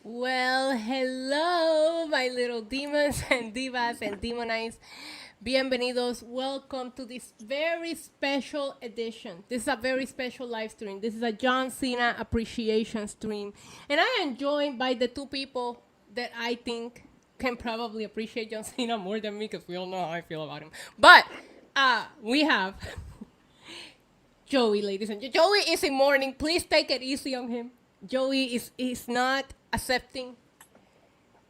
Well, hello, my little demons and divas and demonites. Bienvenidos. Welcome to this very special edition. This is a very special live stream. This is a John Cena appreciation stream. And I am joined by the two people that I think can probably appreciate John Cena more than me because we all know how I feel about him. But we have Joey, ladies and gentlemen. Joey is in mourning. Please take it easy on him. Joey is not accepting.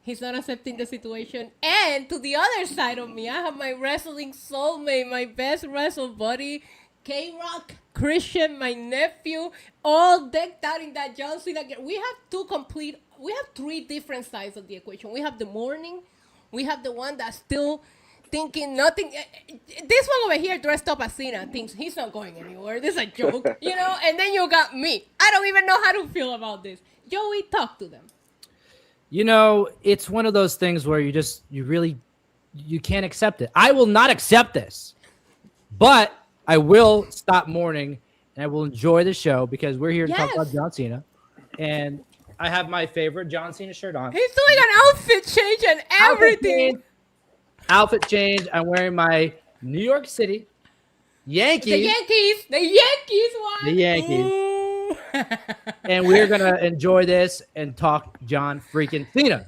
He's not accepting the situation. And to the other side of me, I have my wrestling soulmate, my best wrestle buddy, K-Rock, Christian, my nephew, all decked out in that John Cena gear. We have three different sides of the equation. We have the mourning. We have the one that's still thinking nothing. This one over here dressed up as Cena thinks he's not going anywhere. This is a joke, you know? And then you got me. I don't even know how to feel about this. Joey, talk to them. You know, it's one of those things where you can't accept it. I will not accept this, but I will stop mourning and I will enjoy the show because we're here to talk about John Cena. And I have my favorite John Cena shirt on. He's doing an outfit change and everything. Outfit change. I'm wearing my New York City Yankees. The Yankees one. The Yankees. And we're going to enjoy this and talk John freaking Cena.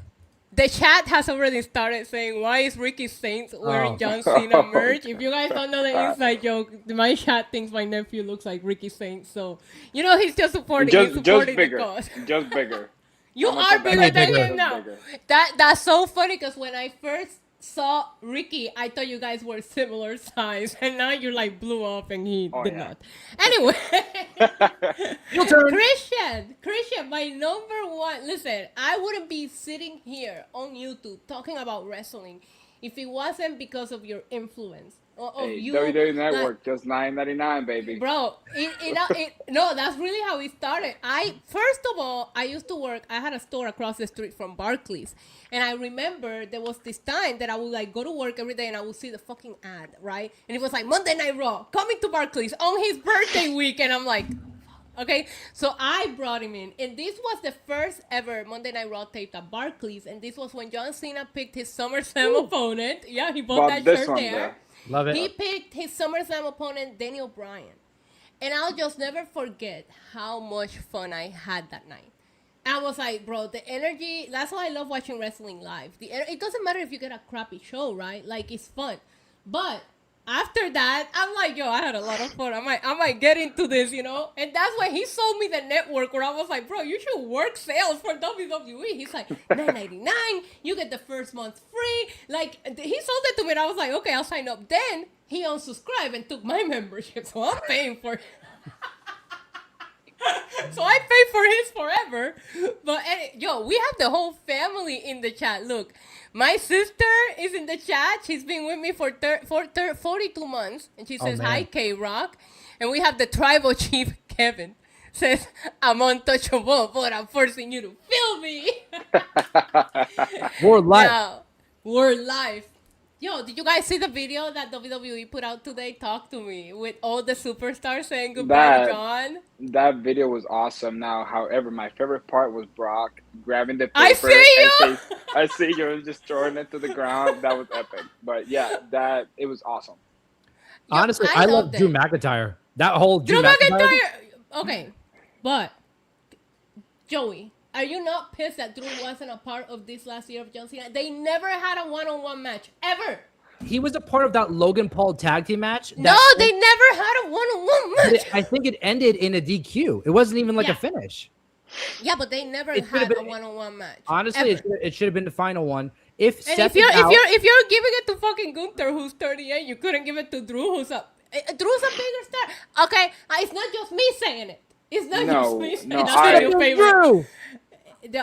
The chat has already started saying, why is Ricky Saints wearing John Cena merch? If you guys don't know the inside joke, my chat thinks my nephew looks like Ricky Saints. So, you know, he's just supporting, just the bigger. cause. Just bigger. You are bigger than him now. Bigger. That's so funny because when I first saw Ricky, I thought you guys were similar size, and now you're like blew up and he did not. Anyway, Your turn. Christian, my number one. Listen, I wouldn't be sitting here on YouTube talking about wrestling if it wasn't because of your influence. You, WWE Network, just $9.99, baby. Bro, no, that's really how it started. First of all, I used to work. I had a store across the street from Barclays, and I remember there was this time that I would like go to work every day, and I would see the fucking ad, right? And it was like Monday Night Raw coming to Barclays on his birthday week, and I'm like, okay. So I brought him in, and this was the first ever Monday Night Raw taped at Barclays, and this was when John Cena picked his SummerSlam opponent. Yeah, he bought that shirt there. Love it. He picked his SummerSlam opponent, Daniel Bryan. And I'll just never forget how much fun I had that night. I was like, bro, the energy, that's why I love watching wrestling live. It doesn't matter if you get a crappy show, right? Like, it's fun. But after that, I'm like, yo, I had a lot of fun. I might get into this, you know? And that's when he sold me the network where I was like, bro, you should work sales for WWE. He's like, $9.99, you get the first month free. Like, he sold it to me and I was like, okay, I'll sign up. Then he unsubscribed and took my membership. So I'm paying for it. So I pay for his forever. But, we have the whole family in the chat. Look, my sister is in the chat. She's been with me for 42 months. And she says, hi, K-Rock. And we have the tribal chief, Kevin. Says, I'm untouchable, but I'm forcing you to feel me. We're live. Now, we're live. Yo, did you guys see the video that WWE put out today? Talk to me. With all the superstars saying goodbye to John. That video was awesome. Now, however, my favorite part was Brock grabbing the paper. I see you! I see you and just throwing it to the ground. That was epic. But yeah, it was awesome. Honestly, I love Drew McIntyre. That whole Drew McIntyre. Okay, but Joey, Are you not pissed that Drew wasn't a part of this last year of John Cena? They never had a one-on-one match ever. He was a part of that Logan Paul tag team match. No, they never had a one-on-one match. I think it ended in a DQ. It wasn't even like a finish. Yeah, but they never It should have had a been- one-on-one match. Honestly, ever. it should have been the final one. If And Seth if you're is out, if you're giving it to fucking Gunther, who's 38, you couldn't give it to Drew, who's a Drew's a bigger star. Okay, it's not just me saying it. It's not just me saying it. I- Your favorite. Drew.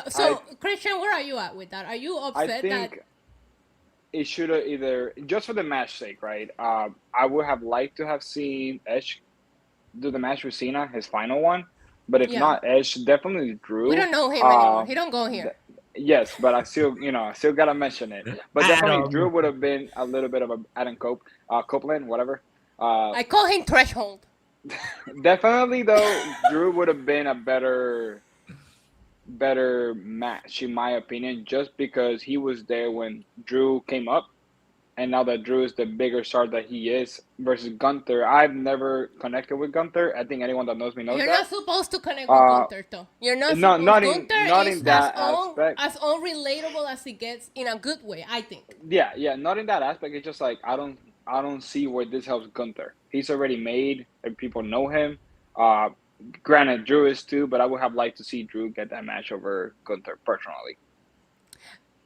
So, Christian, where are you at with that? Are you I upset that? think it should have either, just for the match sake, right? I would have liked to have seen Edge do the match with Cena, his final one. But if Yeah. not Edge, definitely Drew. We don't know him anymore. He don't go here. Yes, but I still gotta mention it. But definitely Adam. Drew would have been a little bit of a Adam Copeland, whatever. I call him Threshold. Definitely though, Drew would have been a better match in my opinion, just because he was there when Drew came up, and now that Drew is the bigger star that he is versus Gunther. I've never connected with Gunther. I think anyone that knows me knows You're that. not supposed to connect with Gunther, though. You're not No, supposed. not in- Gunther not is in that aspect. as unrelatable as he gets in a good way, I think. Yeah, not in that aspect. It's just like I don't see where this helps Gunther. He's already made and people know him. Granted, Drew is too, but I would have liked to see Drew get that match over Gunther personally.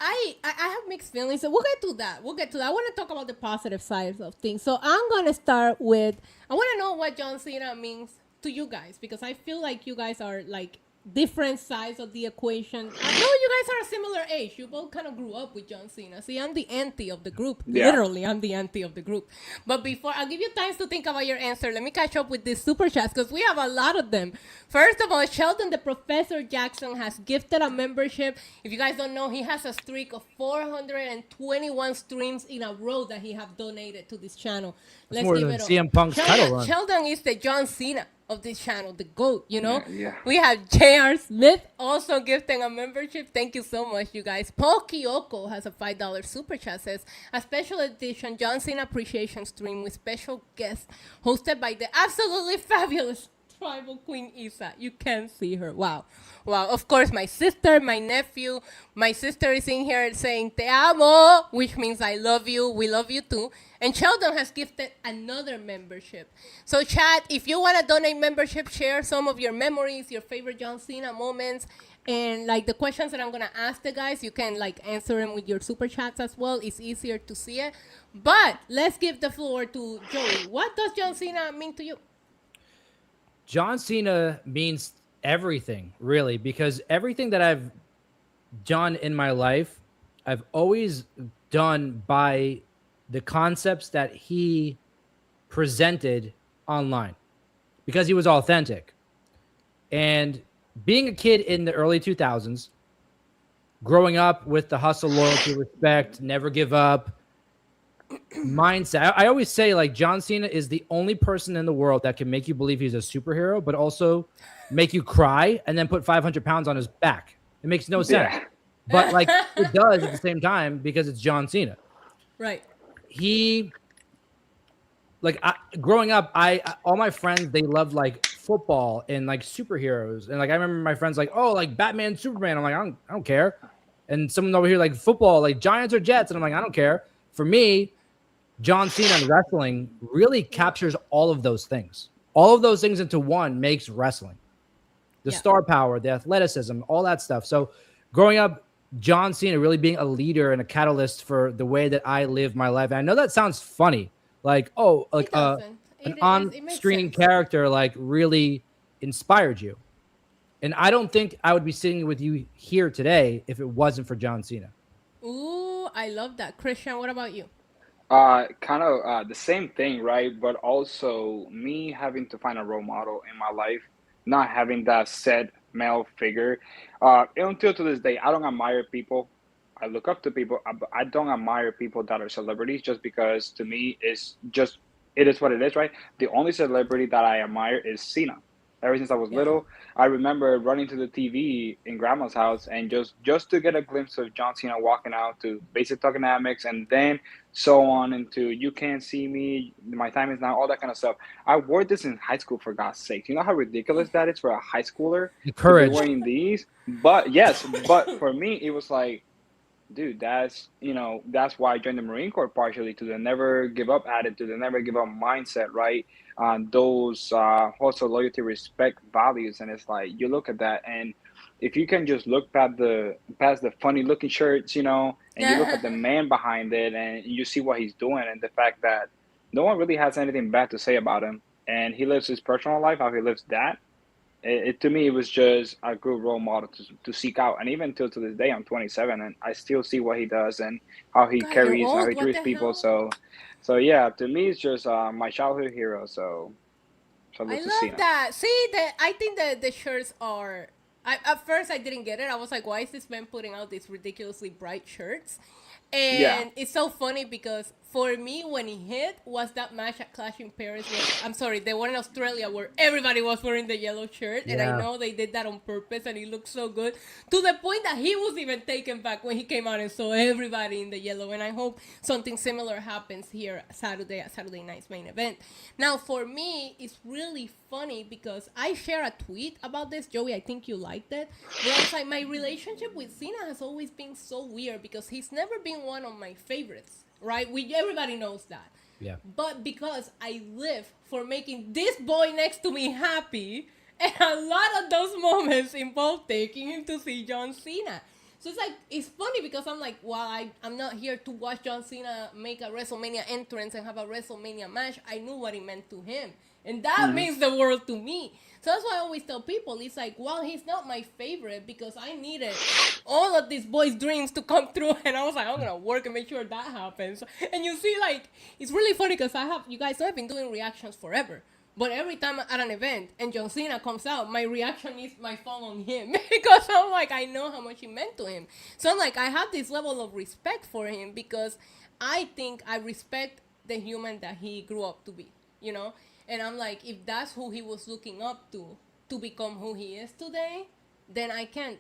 I have mixed feelings, so we'll get to that. I want to talk about the positive sides of things. So I'm gonna start with, I want to know what John Cena means to you guys, because I feel like you guys are like different sides of the equation. I know you guys are a similar age. You both kind of grew up with John Cena. See, I'm the auntie of the group. Yeah. Literally, I'm the auntie of the group. But before, I'll give you time to think about your answer. Let me catch up with these super chats because we have a lot of them. First of all, Sheldon the Professor Jackson has gifted a membership. If you guys don't know, he has a streak of 421 streams in a row that he have donated to this channel. That's more give than it up. CM Punk's title run. Sheldon is the John Cena of this channel, the GOAT, you know? Yeah. We have J.R. Smith also gifting a membership. Thank you so much, you guys. Paul Kiyoko has a $5 super chat, says, a special edition John Cena appreciation stream with special guests hosted by the absolutely fabulous Tribal Queen Isa. You can see her. Wow. Of course, my sister, my nephew. My sister is in here saying, Te amo, which means I love you. We love you too. And Sheldon has gifted another membership. So, chat, if you want to donate membership, share some of your memories, your favorite John Cena moments, and like the questions that I'm going to ask the guys, you can like answer them with your super chats as well. It's easier to see it. But let's give the floor to Joey. What does John Cena mean to you? John Cena means everything, really, because everything that I've done in my life, I've always done by the concepts that he presented online, because he was authentic. And being a kid in the early 2000s, growing up with the hustle, loyalty, respect, never give up mindset. I always say, like, John Cena is the only person in the world that can make you believe he's a superhero, but also make you cry and then put 500 pounds on his back. It makes no sense. Yeah. But, like, it does at the same time because it's John Cena. Right. He, like, growing up, all my friends, they loved, like, football and, like, superheroes. And, like, I remember my friends like, oh, like, Batman, Superman. I'm like, I don't care. And someone over here, like, football, like, Giants or Jets. And I'm like, I don't care. For me, John Cena and wrestling really captures all of those things. All of those things into one makes wrestling. The star power, the athleticism, all that stuff. So growing up, John Cena really being a leader and a catalyst for the way that I live my life. And I know that sounds funny. Like, oh, like an on-screen character like really inspired you. And I don't think I would be sitting with you here today if it wasn't for John Cena. Ooh, I love that. Christian, what about you? Kind of the same thing, right? But also me having to find a role model in my life, not having that set male figure. Until to this day, I don't admire people. I look up to people. I don't admire people that are celebrities, just because to me it is what it is, right? The only celebrity that I admire is Cena. ever since I was Yeah. little. I remember running to the TV in grandma's house and just to get a glimpse of John Cena walking out to basic tokenomics and then so on into You Can't See Me, My Time Is Now, all that kind of stuff. I wore this in high school for God's sake. You know how ridiculous that is for a high schooler The to be courage. wearing these? But yes, but for me it was like, dude, that's why I joined the Marine Corps, partially to the never give up attitude, the never give up mindset, right? Those also loyalty, respect, values, and it's like you look at that, and if you can just look past the funny looking shirts, and you look at the man behind it, and you see what he's doing, and the fact that no one really has anything bad to say about him, and he lives his personal life how he lives that. It to me, it was just a good role model to seek out, and even till to this day, I'm 27, and I still see what he does and how he God, you're carries and how old. he What treats the people. hell? So yeah, to me, it's just my childhood hero. So I salute to love Cena. that. See, I think that the shirts are. At first, I didn't get it. I was like, why is this man putting out these ridiculously bright shirts? Yeah. And it's so funny because for me, when he hit, was that match at Clash in Paris. I'm sorry, the one in Australia where everybody was wearing the yellow shirt. And I Yeah. know they did that on purpose and it looked so good. To the point that he was even taken back when he came out and saw everybody in the yellow. And I hope something similar happens here Saturday at Saturday night's main event. Now, for me, it's really funny because I share a tweet about this. Joey, I think you liked it. But I was like, my relationship with Cena has always been so weird because he's never been one of my favorites, right? Everybody knows that. Yeah. But because I live for making this boy next to me happy, and a lot of those moments involve taking him to see John Cena. So it's like, it's funny because I'm like, well, I'm not here to watch John Cena make a WrestleMania entrance and have a WrestleMania match. I knew what it meant to him. And that means the world to me. So that's why I always tell people, it's like, well, he's not my favorite because I needed all of these boys' dreams to come true. And I was like, I'm going to work and make sure that happens. And you see, like, it's really funny because you guys know I've been doing reactions forever. But every time at an event and John Cena comes out, my reaction is my phone on him. Because I'm like, I know how much he meant to him. So I'm like, I have this level of respect for him because I think I respect the human that he grew up to be, you know? And I'm like, if that's who he was looking up to become who he is today, then I can't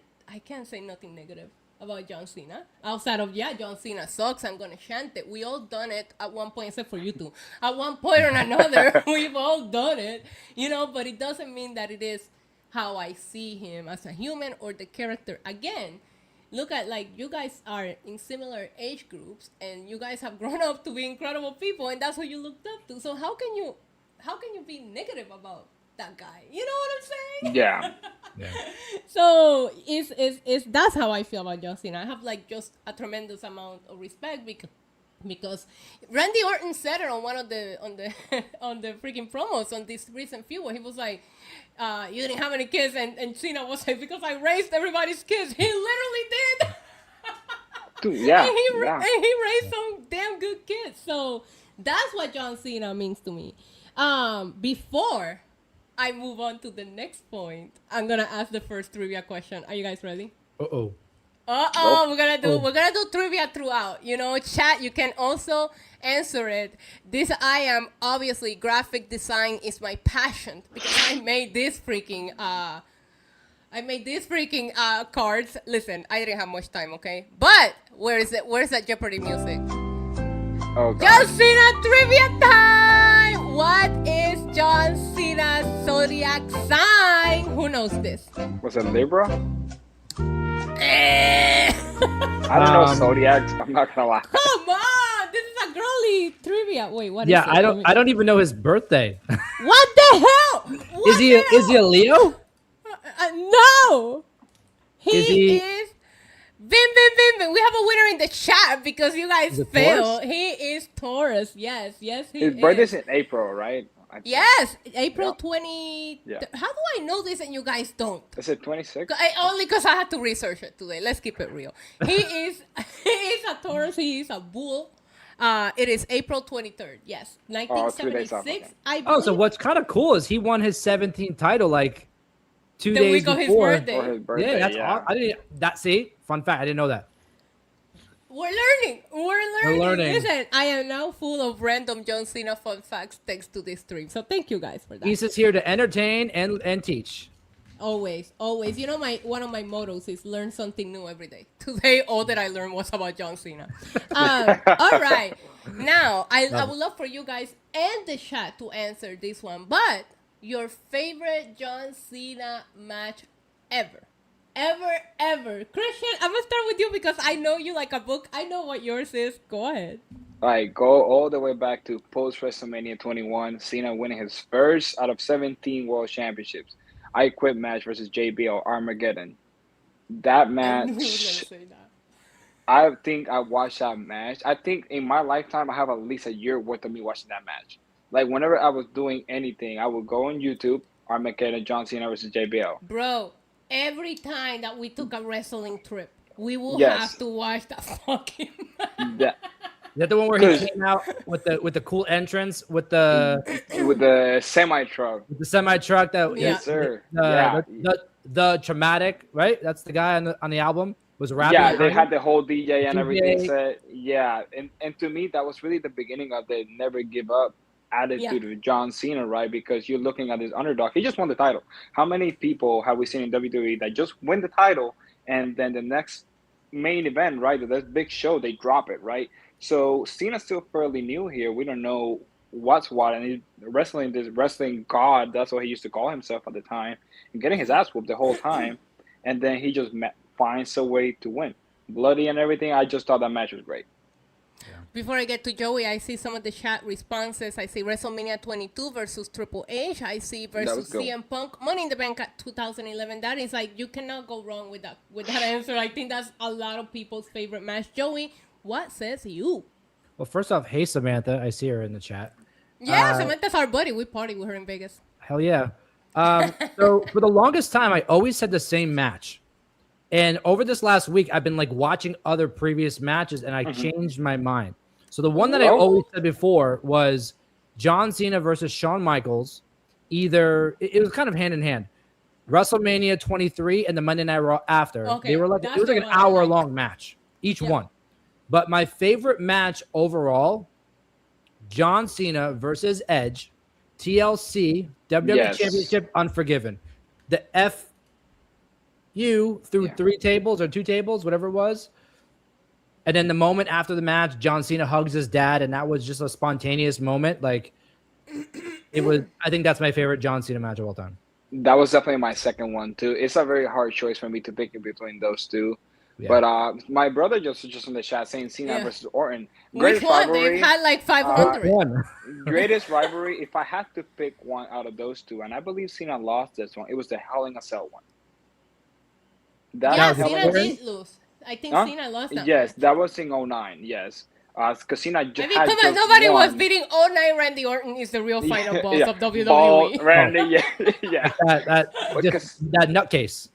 say nothing negative about John Cena. Outside of, John Cena sucks, I'm gonna chant it. We all done it at one point, except for you two. At one point or another, we've all done it, you know, but it doesn't mean that it is how I see him as a human or the character. Again, look at, like, you guys are in similar age groups and you guys have grown up to be incredible people and that's who you looked up to. So how can you be negative about that guy? You know what I'm saying? Yeah. Yeah. So it's that's how I feel about John Cena. I have like just a tremendous amount of respect because Randy Orton said it on one of the on the freaking promos on this recent feud where he was like, you didn't have any kids and Cena was like, because I raised everybody's kids. He literally did. Dude, yeah. And Yeah. he raised some damn good kids. So that's what John Cena means to me. Before I move on to the next point, I'm gonna ask the first trivia question. Are you guys ready? Uh-oh. Nope. We're gonna do trivia throughout. You know, chat, you can also answer it. I am obviously graphic design is my passion because I made this freaking cards. Listen, I didn't have much time, okay? But where is it? Where's that Jeopardy music? Oh God. John Cena trivia time! What is John Cena's zodiac sign? Who knows this? Was it Libra? Eh. I don't know zodiacs. I'm not gonna lie. Come on! This is a girly trivia. Wait, what is Yeah, it? I don't even know his birthday. What the hell? What Is he a Leo? No! Is He he- is... Bim. We have a winner in the chat because you guys Is it failed. Taurus? He is Taurus. Yes, he His is. birthday's in April, right? Yes, April Yeah. 20... Yeah. How do I know this and you guys don't? Is it 26? Only because I had to research it today. Let's keep it real. He is a Taurus. He is a bull. It is April 23rd. Yes, 3 days off, 1976. okay. I Oh, so believe what's kind of cool is he won his 17th title like 2 the days week of his before. birthday. For his birthday, Yeah, that's yeah. I didn't that see. Fun fact, I didn't know that. we're learning. We're learning. Listen, I am now full of random John Cena fun facts thanks to this stream. So thank you guys for that. He's just here to entertain and teach. Always, always. You know, one of my mottos is learn something new every day. Today, all that I learned was about John Cena. All right. Now, I would love for you guys and the chat to answer this one. But your favorite John Cena match ever. Ever. Christian, I'm going to start with you because I know you like a book. I know what yours is. Go ahead. All right, go all the way back to post WrestleMania 21. Cena winning his first out of 17 World Championships. I Quit match versus JBL Armageddon. That I knew you were going to match, say that. I think I watched that match. I think in my lifetime, I have at least a year worth of me watching that match. Like, whenever I was doing anything, I would go on YouTube, Armageddon, John Cena versus JBL. Bro, every time that we took a wrestling trip, we will Yes. have to watch that fucking match. That, Is that the one where he came out with the cool entrance with the with the semi truck. semi truck that Yeah. Yes, sir. the traumatic, right? That's the guy on the album was rapping. Yeah, they had the whole DJ and DJ. everything set. Yeah, and to me, that was really the beginning of the never give up attitude of John Cena, right? Because you're looking at this underdog. He just won the title. How many people have we seen in WWE that just win the title and then the next main event, right? The big show, they drop it, right? So Cena's still fairly new here. We don't know what's what, and he's wrestling this wrestling god. That's what he used to call himself at the time, and getting his ass whooped the whole time, and then he just finds a way to win, bloody and everything. I just thought that match was great. Before I get to Joey, I see some of the chat responses. I see WrestleMania 22 versus Triple H. I see versus good. CM Punk. Money in the Bank at 2011. That is like, you cannot go wrong with that answer. I think that's a lot of people's favorite match. Joey, what says you? Well, first off, hey Samantha, I see her in the chat. Yeah, Samantha's our buddy. We party with her in Vegas. Hell yeah. So for the longest time, I always said the same match. And over this last week, I've been like watching other previous matches, and I changed my mind. So the one that I always said before was John Cena versus Shawn Michaels. It was kind of hand in hand. WrestleMania 23 and the Monday Night Raw after. Okay, They were like, that's it was like the an one I like. hour-long match, each one. But my favorite match overall, John Cena versus Edge, TLC, WWE Championship, Unforgiven. The FU through 3 tables or 2 tables, whatever it was. And then the moment after the match, John Cena hugs his dad, and that was just a spontaneous moment. Like, it was. I think that's my favorite John Cena match of all time. That was definitely my second one too. It's a very hard choice for me to pick between those two. Yeah. But my brother just in the chat saying Cena versus Orton. Which one? They've had like 500. Greatest rivalry. If I had to pick one out of those two, and I believe Cena lost this one, it was the Hell in a Cell one. Cena did lose. I think Cena lost that. Yes, that was in 09, yes. Because Cena just come on, nobody was beating 09 Randy Orton is the real final boss of WWE. Bald Randy, yeah. that nutcase.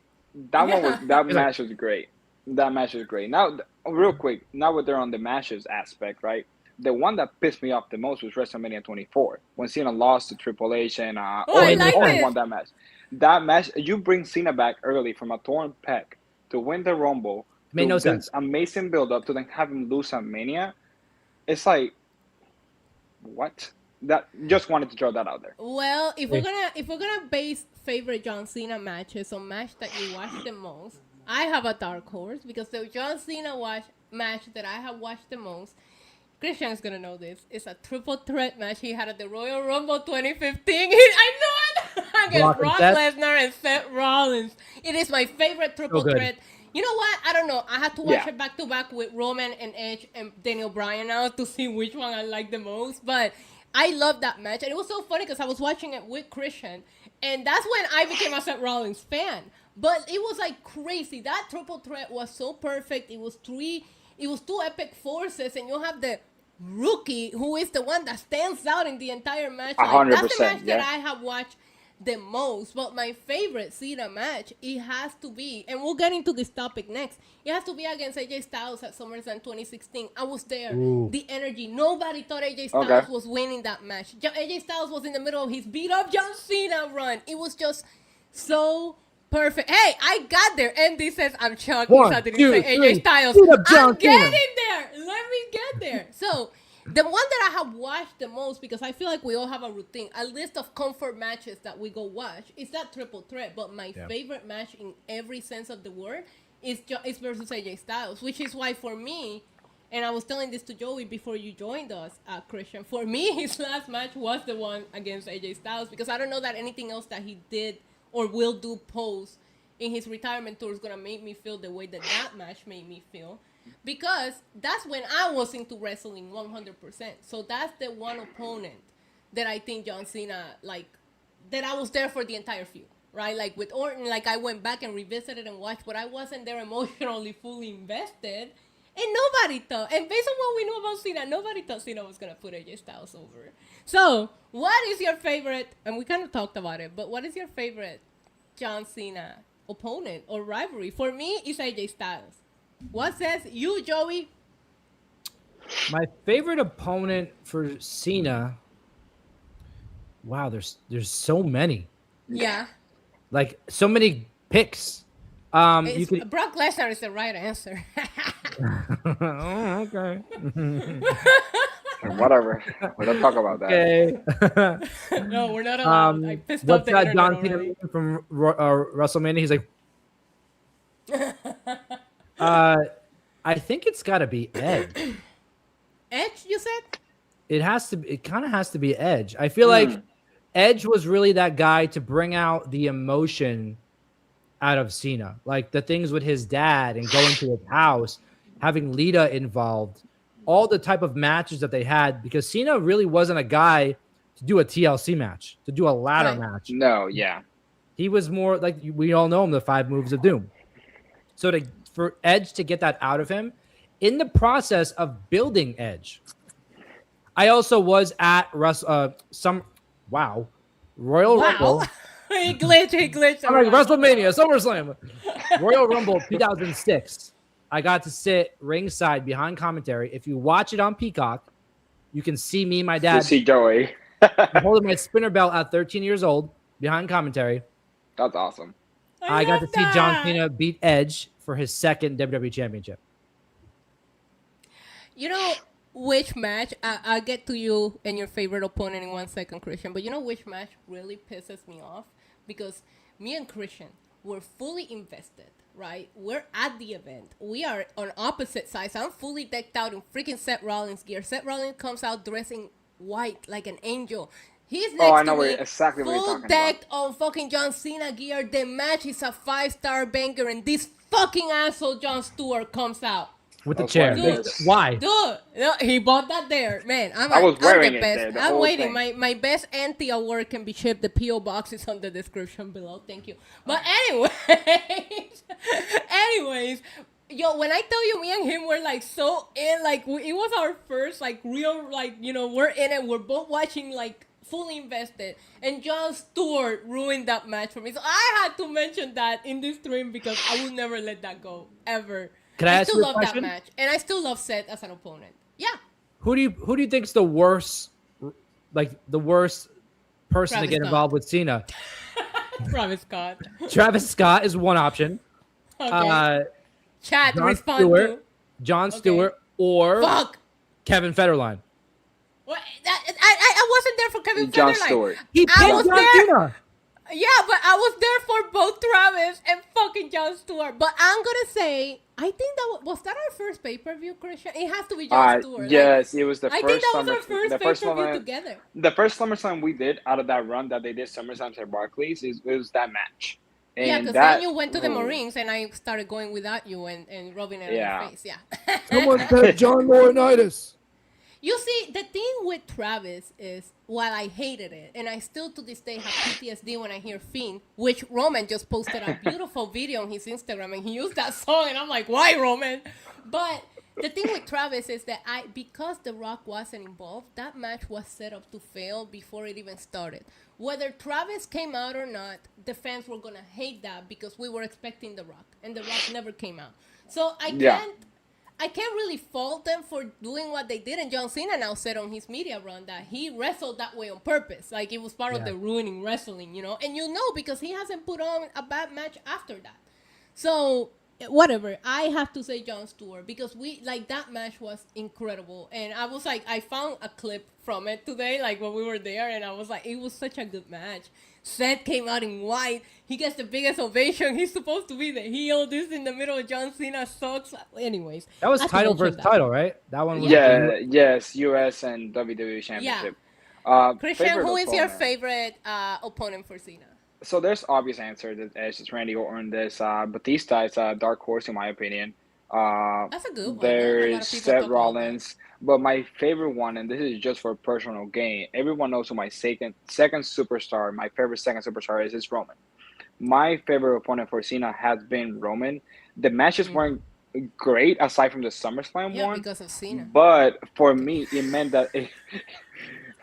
That match was great. That match was great. Now, real quick, now that they're on the matches aspect, right? The one that pissed me off the most was WrestleMania 24 when Cena lost to Triple H and Orton won that match. That match, you bring Cena back early from a torn pec to win the Rumble. Made no sense. Amazing build up to then have him lose at Mania. It's like, what? That just wanted to throw that out there. Well, if we're gonna base favorite John Cena matches on match that you watch the most, I have a dark horse because the John Cena match that I have watched the most, Christian is gonna know this. It's a triple threat match he had at the Royal Rumble 2015. I know it against Brock Lesnar and Seth Rollins. It is my favorite triple threat. You know what? I don't know. I had to watch it back to back with Roman and Edge and Daniel Bryan now to see which one I like the most. But I love that match. And it was so funny because I was watching it with Christian. And that's when I became a Seth Rollins fan. But it was like crazy. That triple threat was so perfect. It was 2 epic forces. And you have the rookie who is the one that stands out in the entire match. Like, 100%. That's the match that I have watched the most. But my favorite Cena match, it has to be, and we'll get into this topic next, it has to be against AJ Styles at SummerSlam 2016. I was there. The energy, nobody thought AJ Styles was winning that match. AJ Styles was in the middle of his beat up John Cena run. It was just so perfect. Hey, I got there. Andy says I'm shocked. 1, 2, AJ Styles. I'm getting there. get there. So the one that I have watched the most, because I feel like we all have a routine, a list of comfort matches that we go watch, is that triple threat. But my favorite match in every sense of the word is versus AJ Styles, which is why for me, and I was telling this to Joey before you joined us, Christian, for me, his last match was the one against AJ Styles, because I don't know that anything else that he did or will do post in his retirement tour is going to make me feel the way that match made me feel. Because that's when I was into wrestling 100%. So that's the one opponent that I think John Cena, like, that I was there for the entire feud, right? Like with Orton, like I went back and revisited and watched, but I wasn't there emotionally fully invested. And nobody thought, and based on what we know about Cena, nobody thought Cena was going to put AJ Styles over. So what is your favorite, and we kind of talked about it, but what is your favorite John Cena opponent or rivalry? For me, it's AJ Styles. What says you, Joey? My favorite opponent for Cena. Wow, there's so many. Yeah. Like so many picks. You could... Brock Lesnar is the right answer. Oh, okay. Whatever. We don't talk about that. Okay. No, we're not allowed. I pissed off what's the that internet John already. Cena from WrestleMania? He's like, I think it's got to be Edge. Edge, you said? It kind of has to be Edge. I feel like Edge was really that guy to bring out the emotion out of Cena. Like the things with his dad and going to his house, having Lita involved, all the type of matches that they had, because Cena really wasn't a guy to do a TLC match, to do a ladder match. No, yeah. He was more like, we all know him, the 5 moves of doom. So for Edge to get that out of him in the process of building Edge. I also was at Royal Rumble. He glitched. I'm like, WrestleMania, SummerSlam, Royal Rumble 2006. I got to sit ringside behind commentary. If you watch it on Peacock, you can see me, my dad. You see Joey. Holding my spinner belt at 13 years old behind commentary. That's awesome. I got to see John Cena beat Edge for his second WWE Championship. You know which match? I'll get to you and your favorite opponent in 1 second, Christian. But you know which match really pisses me off? Because me and Christian were fully invested, right? We're at the event. We are on opposite sides. I'm fully decked out in freaking Seth Rollins gear. Seth Rollins comes out dressing white like an angel. He's next to me, exactly what you're full talking decked on fucking John Cena gear. The match is a 5-star banger, and this fucking asshole Jon Stewart comes out with the chair. Dude, why? Dude, no, he bought that there. Man, I was wearing the it best. there, the I'm whole waiting. thing. My best anti-award can be shipped. The P.O. box is on the description below. Thank you. But anyways, yo, when I tell you, me and him were like so in, like it was our first like real, like, you know, we're in it. We're both watching, like, fully invested, and Jon Stewart ruined that match for me. So I had to mention that in this stream because I will never let that go ever. Can I ask still you a love question? that match, and I still love Seth as an opponent. Yeah. Who do you think's the worst, like the worst person Travis to get Scott. involved with Cena? Travis Scott. Travis Scott is one option. Okay. Chat Jon respond Stewart, to. Jon Stewart, or Fuck. Kevin Federline. What? I wasn't there for Kevin Jon Federline. Stewart. He I picked was John there. Cena. Yeah, but I was there for both Travis and fucking Jon Stewart. But I'm gonna say, I think that was that our first pay-per-view, Christian? It has to be Jon Stewart. Yes, it was the I first. think that was our first pay-per-view together. The first SummerSlam we did out of that run that they did SummerSlam at Barclays it was that match. And Yeah, because then you went to the Marines and I started going without you and rubbing it in your face. Yeah. Someone said John Laurinaitis. You see, the thing with Travis is, while I hated it, and I still to this day have PTSD when I hear Fiend, which Roman just posted a beautiful video on his Instagram, and he used that song, and I'm like, why, Roman? But the thing with Travis is that because The Rock wasn't involved, that match was set up to fail before it even started. Whether Travis came out or not, the fans were going to hate that because we were expecting The Rock, and The Rock never came out. So I can't really fault them for doing what they did. And John Cena now said on his media run that he wrestled that way on purpose. Like, it was part of the ruining wrestling, you know? And you know, because he hasn't put on a bad match after that. So whatever. I have to say Jon Stewart because that match was incredible, and I was like, I found a clip from it today, like when we were there, and I was like, it was such a good match. Seth came out in white. He gets the biggest ovation. He's supposed to be the heel. This in the middle of John Cena sucks. Anyways, That was I have to title mention versus that. title, right? That one was. Yeah, yes, US and WWE Championship. Christian, Favorite who is your opponent? favorite opponent for Cena? So there's obvious answer that it's Randy Orton. This Batista is a dark horse in my opinion. That's a good one. Not a lot There's of people Seth talk about that. Rollins, but my favorite one, and this is just for personal gain. Everyone knows who my second superstar, my favorite second superstar is Roman. My favorite opponent for Cena has been Roman. The matches weren't great aside from the SummerSlam Yeah, one, because of Cena. but for me, it meant that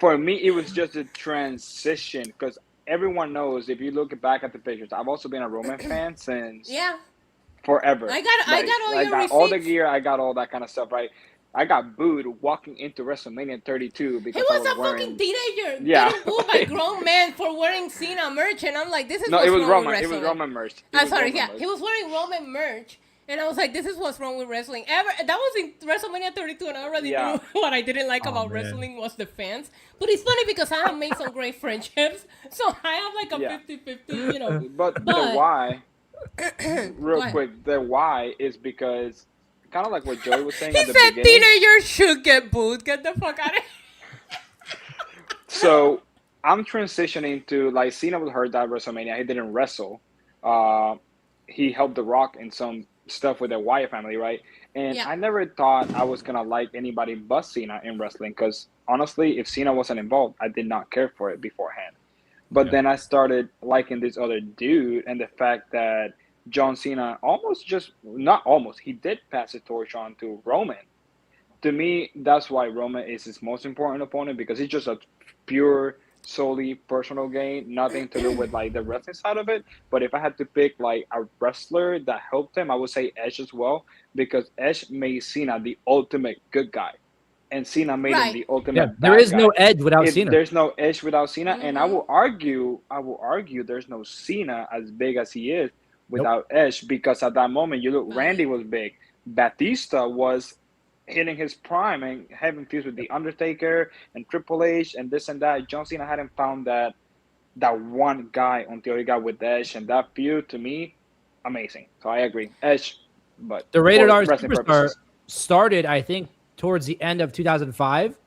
for me it was just a transition because everyone knows if you look back at the pictures, I've also been a Roman fan since Yeah, forever. I got all I your got all the receipts. gear, I got all that kind of stuff, right? I got booed walking into WrestleMania 32 He because I was was a fucking wearing. teenager Yeah. getting booed by grown men for wearing Cena merch, and I'm like, this is No, what's it was wrong Roman. with It wrestling. was Roman merch. I'm sorry, yeah, he was wearing Roman merch, and I was like, this is what's wrong with wrestling. That was in WrestleMania 32, and I already Yeah. knew what I didn't like Oh, about man. wrestling was the fans. But it's funny because I have made some great friendships, so I have like a Yeah. 50-50, you know. But the But why, go real ahead. quick, the why is because kind of like what Joey was saying He at the said beginning. teenagers should get booed. Get the fuck out of here. So I'm transitioning to like Cena was hurt at WrestleMania. He didn't wrestle. Uh, he helped The Rock in some stuff with the Wyatt family, right? And Yeah. I never thought I was gonna like anybody but Cena in wrestling because honestly, if Cena wasn't involved, I did not care for it beforehand. But Yeah. then I started liking this other dude and the fact that John Cena almost just not almost he did pass the torch on to Roman. To me, that's why Roman is his most important opponent because he's just a pure, solely personal gain, nothing to do with like the wrestling side of it. But if I had to pick like a wrestler that helped him, I would say Edge as well because Edge made Cena the ultimate good guy, and Cena made him Right. the Yeah. ultimate There bad is no guy. edge without If Cena. there's no Edge without Cena, and Mm-hmm. I will argue there's no Cena as big as he is Nope. without Edge because at that moment you look, Right. Randy was big, Batista was hitting his prime and having feuds with the Undertaker and Triple H and this and that. John Cena hadn't found that one guy until he got with Edge, and that feud to me, amazing. So I agree, Edge, but The Rated for R wrestling Superstar purposes, started, I think, towards the end of 2005.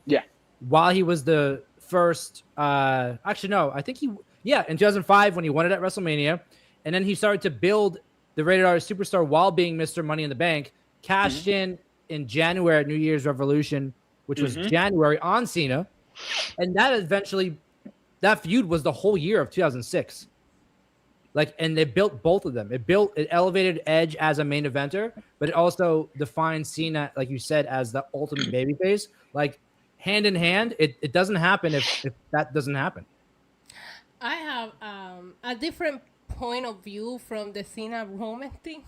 yeah, While he was the first, actually no, I think in 2005 when he won it at WrestleMania, and then he started to build the Rated R Superstar while being Mr. Money in the Bank. Cashed in January at New Year's Revolution, which was January on Cena, and that feud was the whole year of 2006. Like, and they built both of them. It elevated Edge as a main eventer, but it also defined Cena, like you said, as the ultimate babyface. Like, hand in hand, it doesn't happen if that doesn't happen. I have a different point of view from the Cena Roman thing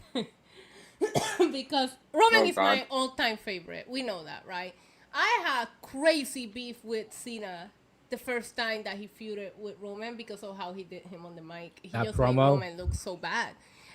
because Roman Oh, is God. my all-time favorite. We know that, right? I had crazy beef with Cena the first time that he feuded with Roman because of how he did him on the mic. He That just made promo. Roman look so bad.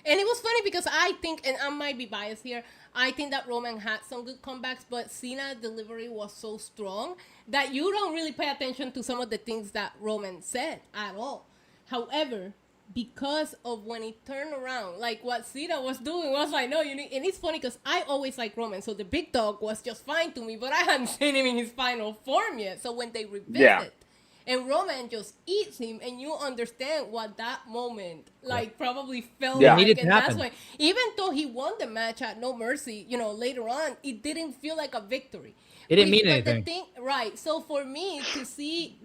And it was funny because I think, and I might be biased here, I think that Roman had some good comebacks, but Cena's delivery was so strong that you don't really pay attention to some of the things that Roman said at all. However, because of when he turned around, like what Cena was doing was like, no, you need, and it's funny because I always like Roman, so the big dog was just fine to me, but I hadn't seen him in his final form yet. So when they revisit, Yeah. and Roman just eats him, and you understand what that moment like probably felt Yeah. like, Needed to and that's happen. why even though he won the match at No Mercy, later on, it didn't feel like a victory. It didn't mean But anything. the thing, right? So for me to see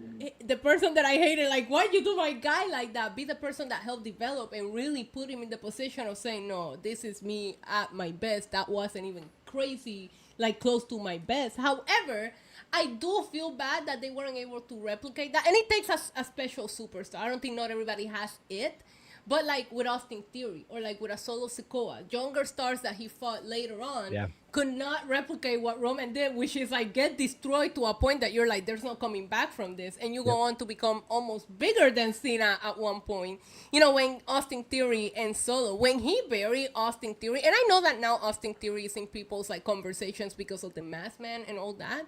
the person that I hated, like, why you do my guy like that? Be the person that helped develop and really put him in the position of saying, no, this is me at my best. That wasn't even crazy, like close to my best. However, I do feel bad that they weren't able to replicate that, and it takes a special superstar. I don't think not everybody has it. But like with Austin Theory or like with a Solo Sikoa, younger stars that he fought later on Yeah. could not replicate what Roman did, which is like get destroyed to a point that you're like, there's no coming back from this. And you go on to become almost bigger than Cena at one point. You know, when Austin Theory and Solo, when he buried Austin Theory, and I know that now Austin Theory is in people's like conversations because of the Masked Man and all that.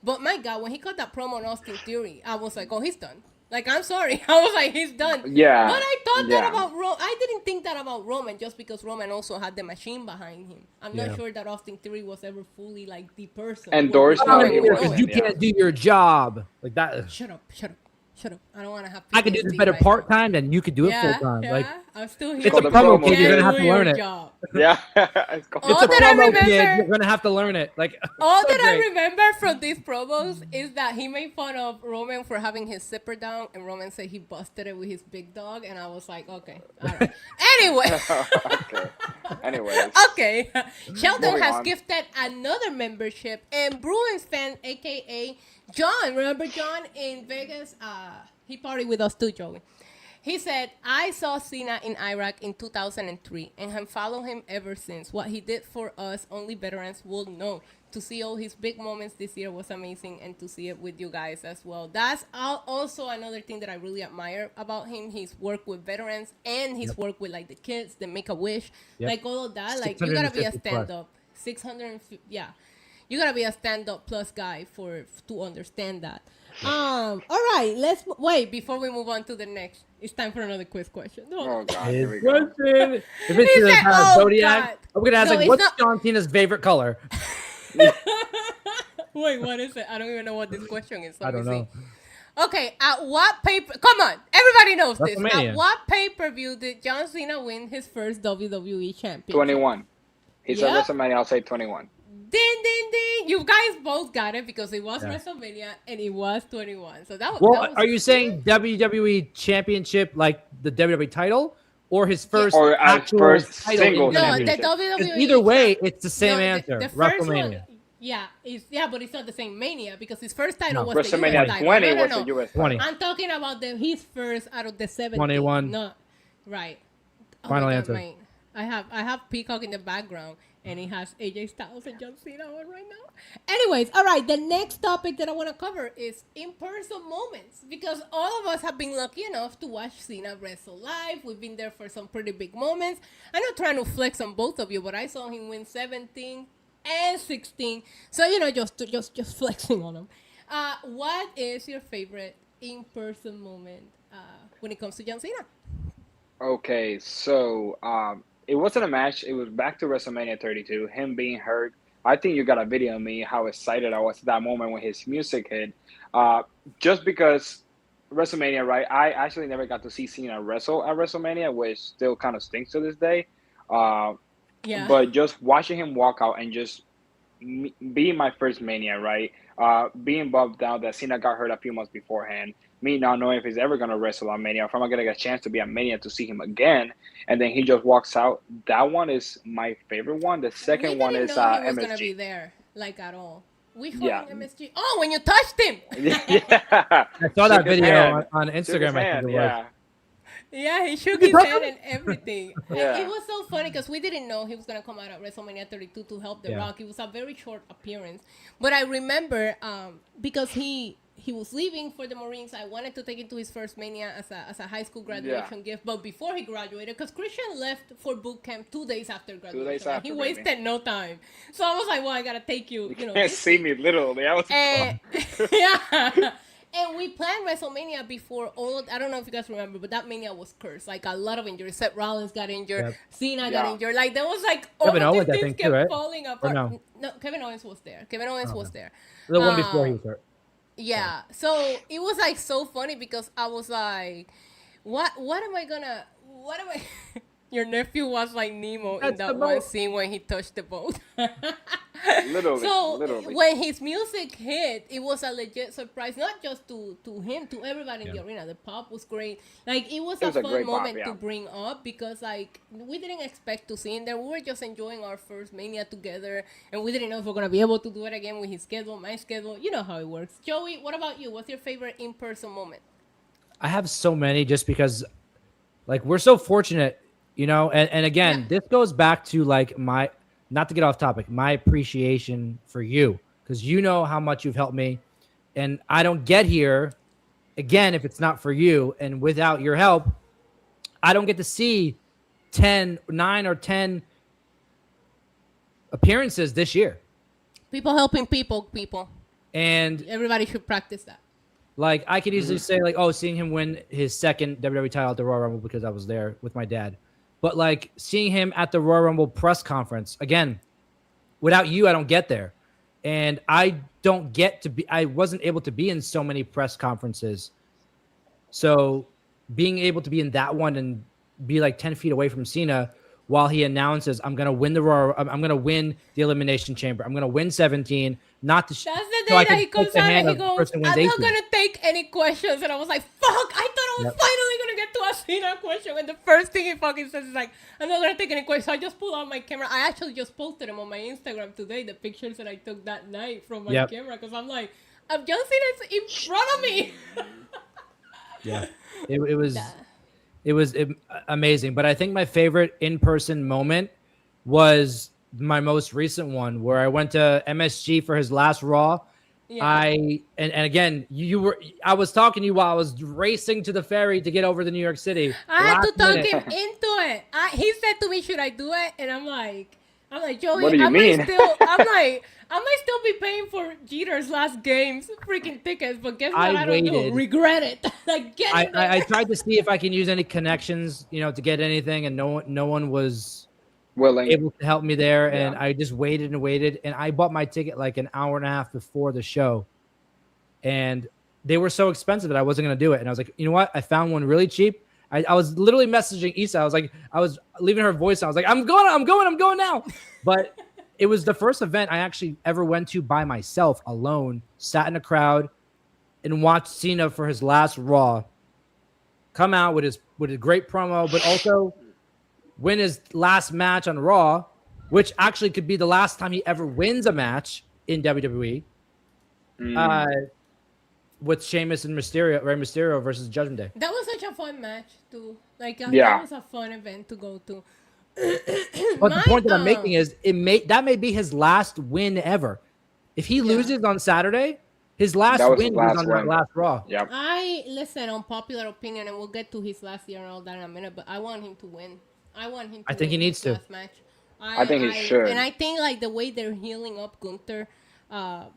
But my God, when he cut that promo on Austin Theory, I was like, oh, he's done. Like, I'm sorry. I was like, he's done. Yeah. But I thought that Yeah. about Roman. I didn't think that about Roman just because Roman also had the machine behind him. I'm Yeah. not sure that Austin Theory was ever fully like the person. Endorsed When we how know he him, we was. know Because him. you Yeah. can't do your job like that. Shut up. Shut up. Shut up. I don't want to have I could do this PTSD better right now. part time than you could do it Yeah, full time. yeah. Like I'm still here. it's a called the promo promo kid. You're kid. gonna have to Do your learn it. job. Yeah. It's called All It's a that I promo kid. remember- You're gonna have to learn it. Like All so that I great. remember from these promos is that he made fun of Roman for having his zipper down, and Roman said he busted it with his big dog, and I was like, okay, all right. Anyway, Okay. Anyways. okay. Sheldon Moving has on. gifted another membership, and Bruins fan, aka John, remember John in Vegas? He partied with us too, Joey. He said, I saw Cena in Iraq in 2003 and have followed him ever since. What he did for us, only veterans will know. To see all his big moments this year was amazing, and to see it with you guys as well. That's also another thing that I really admire about him. His work with veterans and his work with like the kids, the Make-A-Wish, Yep. like all of that. Like you gotta be a 650 plus. stand-up. 650, yeah. You gotta be a stand-up plus guy to understand that. All right, let's wait before we move on to the next. It's time for another quiz question. Oh God. His Here we go. question. If He it's the said, "Oh, Zodiac, God." I'm gonna ask No, like, it's what's not- John Cena's favorite color? Wait, what is it? I don't even know what this question is. Let I don't me know. see. Okay, at what paper? Come on, everybody knows this. WrestleMania. At what pay-per-view did John Cena win his first WWE championship? 21. He said Yep. WrestleMania. I'll say 21. Ding, ding, ding! You guys both got it because it was Yeah. WrestleMania and it was 21. So that was. Well, that was are you saying WWE Championship like the WWE title, or his first Or as actual first title? single in the No, the championship. Because WWE. either way, it's the same No, answer. the first WrestleMania. one, yeah, but it's not the same Mania because his first title No. was the US WrestleMania title. 20 No, no, was no. the US 20. title. I'm talking about his first out of the 17. 21. No, right. Oh Final my God, answer. I have Peacock in the background, and he has AJ Styles and John Cena on right now. Anyways, all right. The next topic that I want to cover is in-person moments because all of us have been lucky enough to watch Cena wrestle live. We've been there for some pretty big moments. I'm not trying to flex on both of you, but I saw him win 17 and 16. So just flexing on him. What is your favorite in-person moment when it comes to John Cena? Okay, so it wasn't a match. It was back to WrestleMania 32. Him being hurt. I think you got a video of me how excited I was at that moment when his music hit. Just because WrestleMania, right? I actually never got to see Cena wrestle at WrestleMania, which still kind of stinks to this day. Yeah. But just watching him walk out and just being my first Mania, right? Being bummed out that Cena got hurt a few months beforehand. Me not knowing if he's ever going to wrestle on Mania, if I'm going to get a chance to be at Mania to see him again, and then he just walks out. That one is my favorite one. The second one is we didn't know he was gonna be MSG. there, like at all. We Yeah. found MSG. Oh, when you touched him. Yeah. I saw that Shook his video hand. on Shook his Instagram. I hand, think it was. yeah. Yeah, he shook You his touched head him? and everything. Yeah. It was so funny because we didn't know he was gonna come out at WrestleMania 32 to help The Yeah. Rock. It was a very short appearance, but I remember because he was leaving for the Marines. I wanted to take him to his first Mania as a high school graduation gift, but before he graduated, because Christian left for boot camp 2 days after graduation. after, he baby. wasted no time, so I was like, well, I gotta take you. You know, Can't this see me literally. I was and, yeah. And we planned WrestleMania before all of, I don't know if you guys remember, but that Mania was cursed. Like a lot of injuries. Seth Rollins got injured. Yep. Cena got Yeah. injured. Like there was like all Kevin of Owens, I these things think, too, kept right? falling Or apart. no? No, Kevin Owens was there. Kevin Owens was there. The one before he was hurt. Yeah. So it was like so funny because I was like, what am I Your nephew was like Nemo in That's that the one boat. scene when he touched the boat. literally. So literally. when his music hit, it was a legit surprise, not just to him, to everybody in the Yeah. arena. The pop was great. Like it was It a was a fun great pop, moment yeah. to bring up because like we didn't expect to see him there. We were just enjoying our first Mania together, and we didn't know if we're gonna be able to do it again with his schedule, my schedule. You know how it works. Joey, what about you? What's your favorite in-person moment? I have so many just because, Like we're so fortunate, you know. And again, this goes back to like my, not to get off topic, my appreciation for you, because you know how much you've helped me, and I don't get here again if it's not for you, and without your help, I don't get to see 9 or 10 appearances this year. People helping people. And Everybody should practice that. like I could easily say like, oh, seeing him win his second WWE title at the Royal Rumble because I was there with my dad. But like seeing him at the Royal Rumble press conference, again, without you, I don't get there. And I wasn't able to be in so many press conferences. So being able to be in that one and be like 10 feet away from Cena while he announces, I'm going to win I'm going to win the Elimination Chamber. I'm going to win 17. Not to That's the day that he comes out and he goes, I'm not 18. going to take any questions. And I was like, fuck, I thought I was finally going to get to a Cena question. And the first thing he fucking says is like, I'm not going to take any questions. So I just pulled out my camera. I actually just posted them on my Instagram today, the pictures that I took that night from my camera. Because I'm like, John Cena's in front of me. Yeah, it was amazing. But I think my favorite in-person moment was my most recent one where I went to MSG for his last Raw. Yeah. And again, I was talking to you while I was racing to the ferry to get over to New York City. I had to talk him into it. He said to me, should I do it? And I'm like, Joey, what do you mean? I might still be paying for Jeter's last game's freaking tickets, but guess what? I don't do. Regret it. Like, I tried to see if I can use any connections, you know, to get anything, and no one was willing able to help me there. And I just waited, and I bought my ticket like an hour and a half before the show, and they were so expensive that I wasn't going to do it. And I was like, you know what? I found one really cheap. I was literally messaging Issa. I was leaving her voice. I was like, I'm going now. But it was the first event I actually ever went to by myself, alone, sat in a crowd, and watched Cena for his last Raw come out with a great promo, but also win his last match on Raw, which actually could be the last time he ever wins a match in WWE. With Sheamus and Ray Mysterio versus Judgment Day. That was such a fun match too. Like that was a fun event to go to. But the point that I'm making is that may be his last win ever. If he loses on Saturday, his last win was on that last Raw. Yep. I listen on popular opinion, and we'll get to his last year and all that in a minute. But I want him to win. I think he needs to. Last match. I think he should. And I think like the way they're healing up Gunther.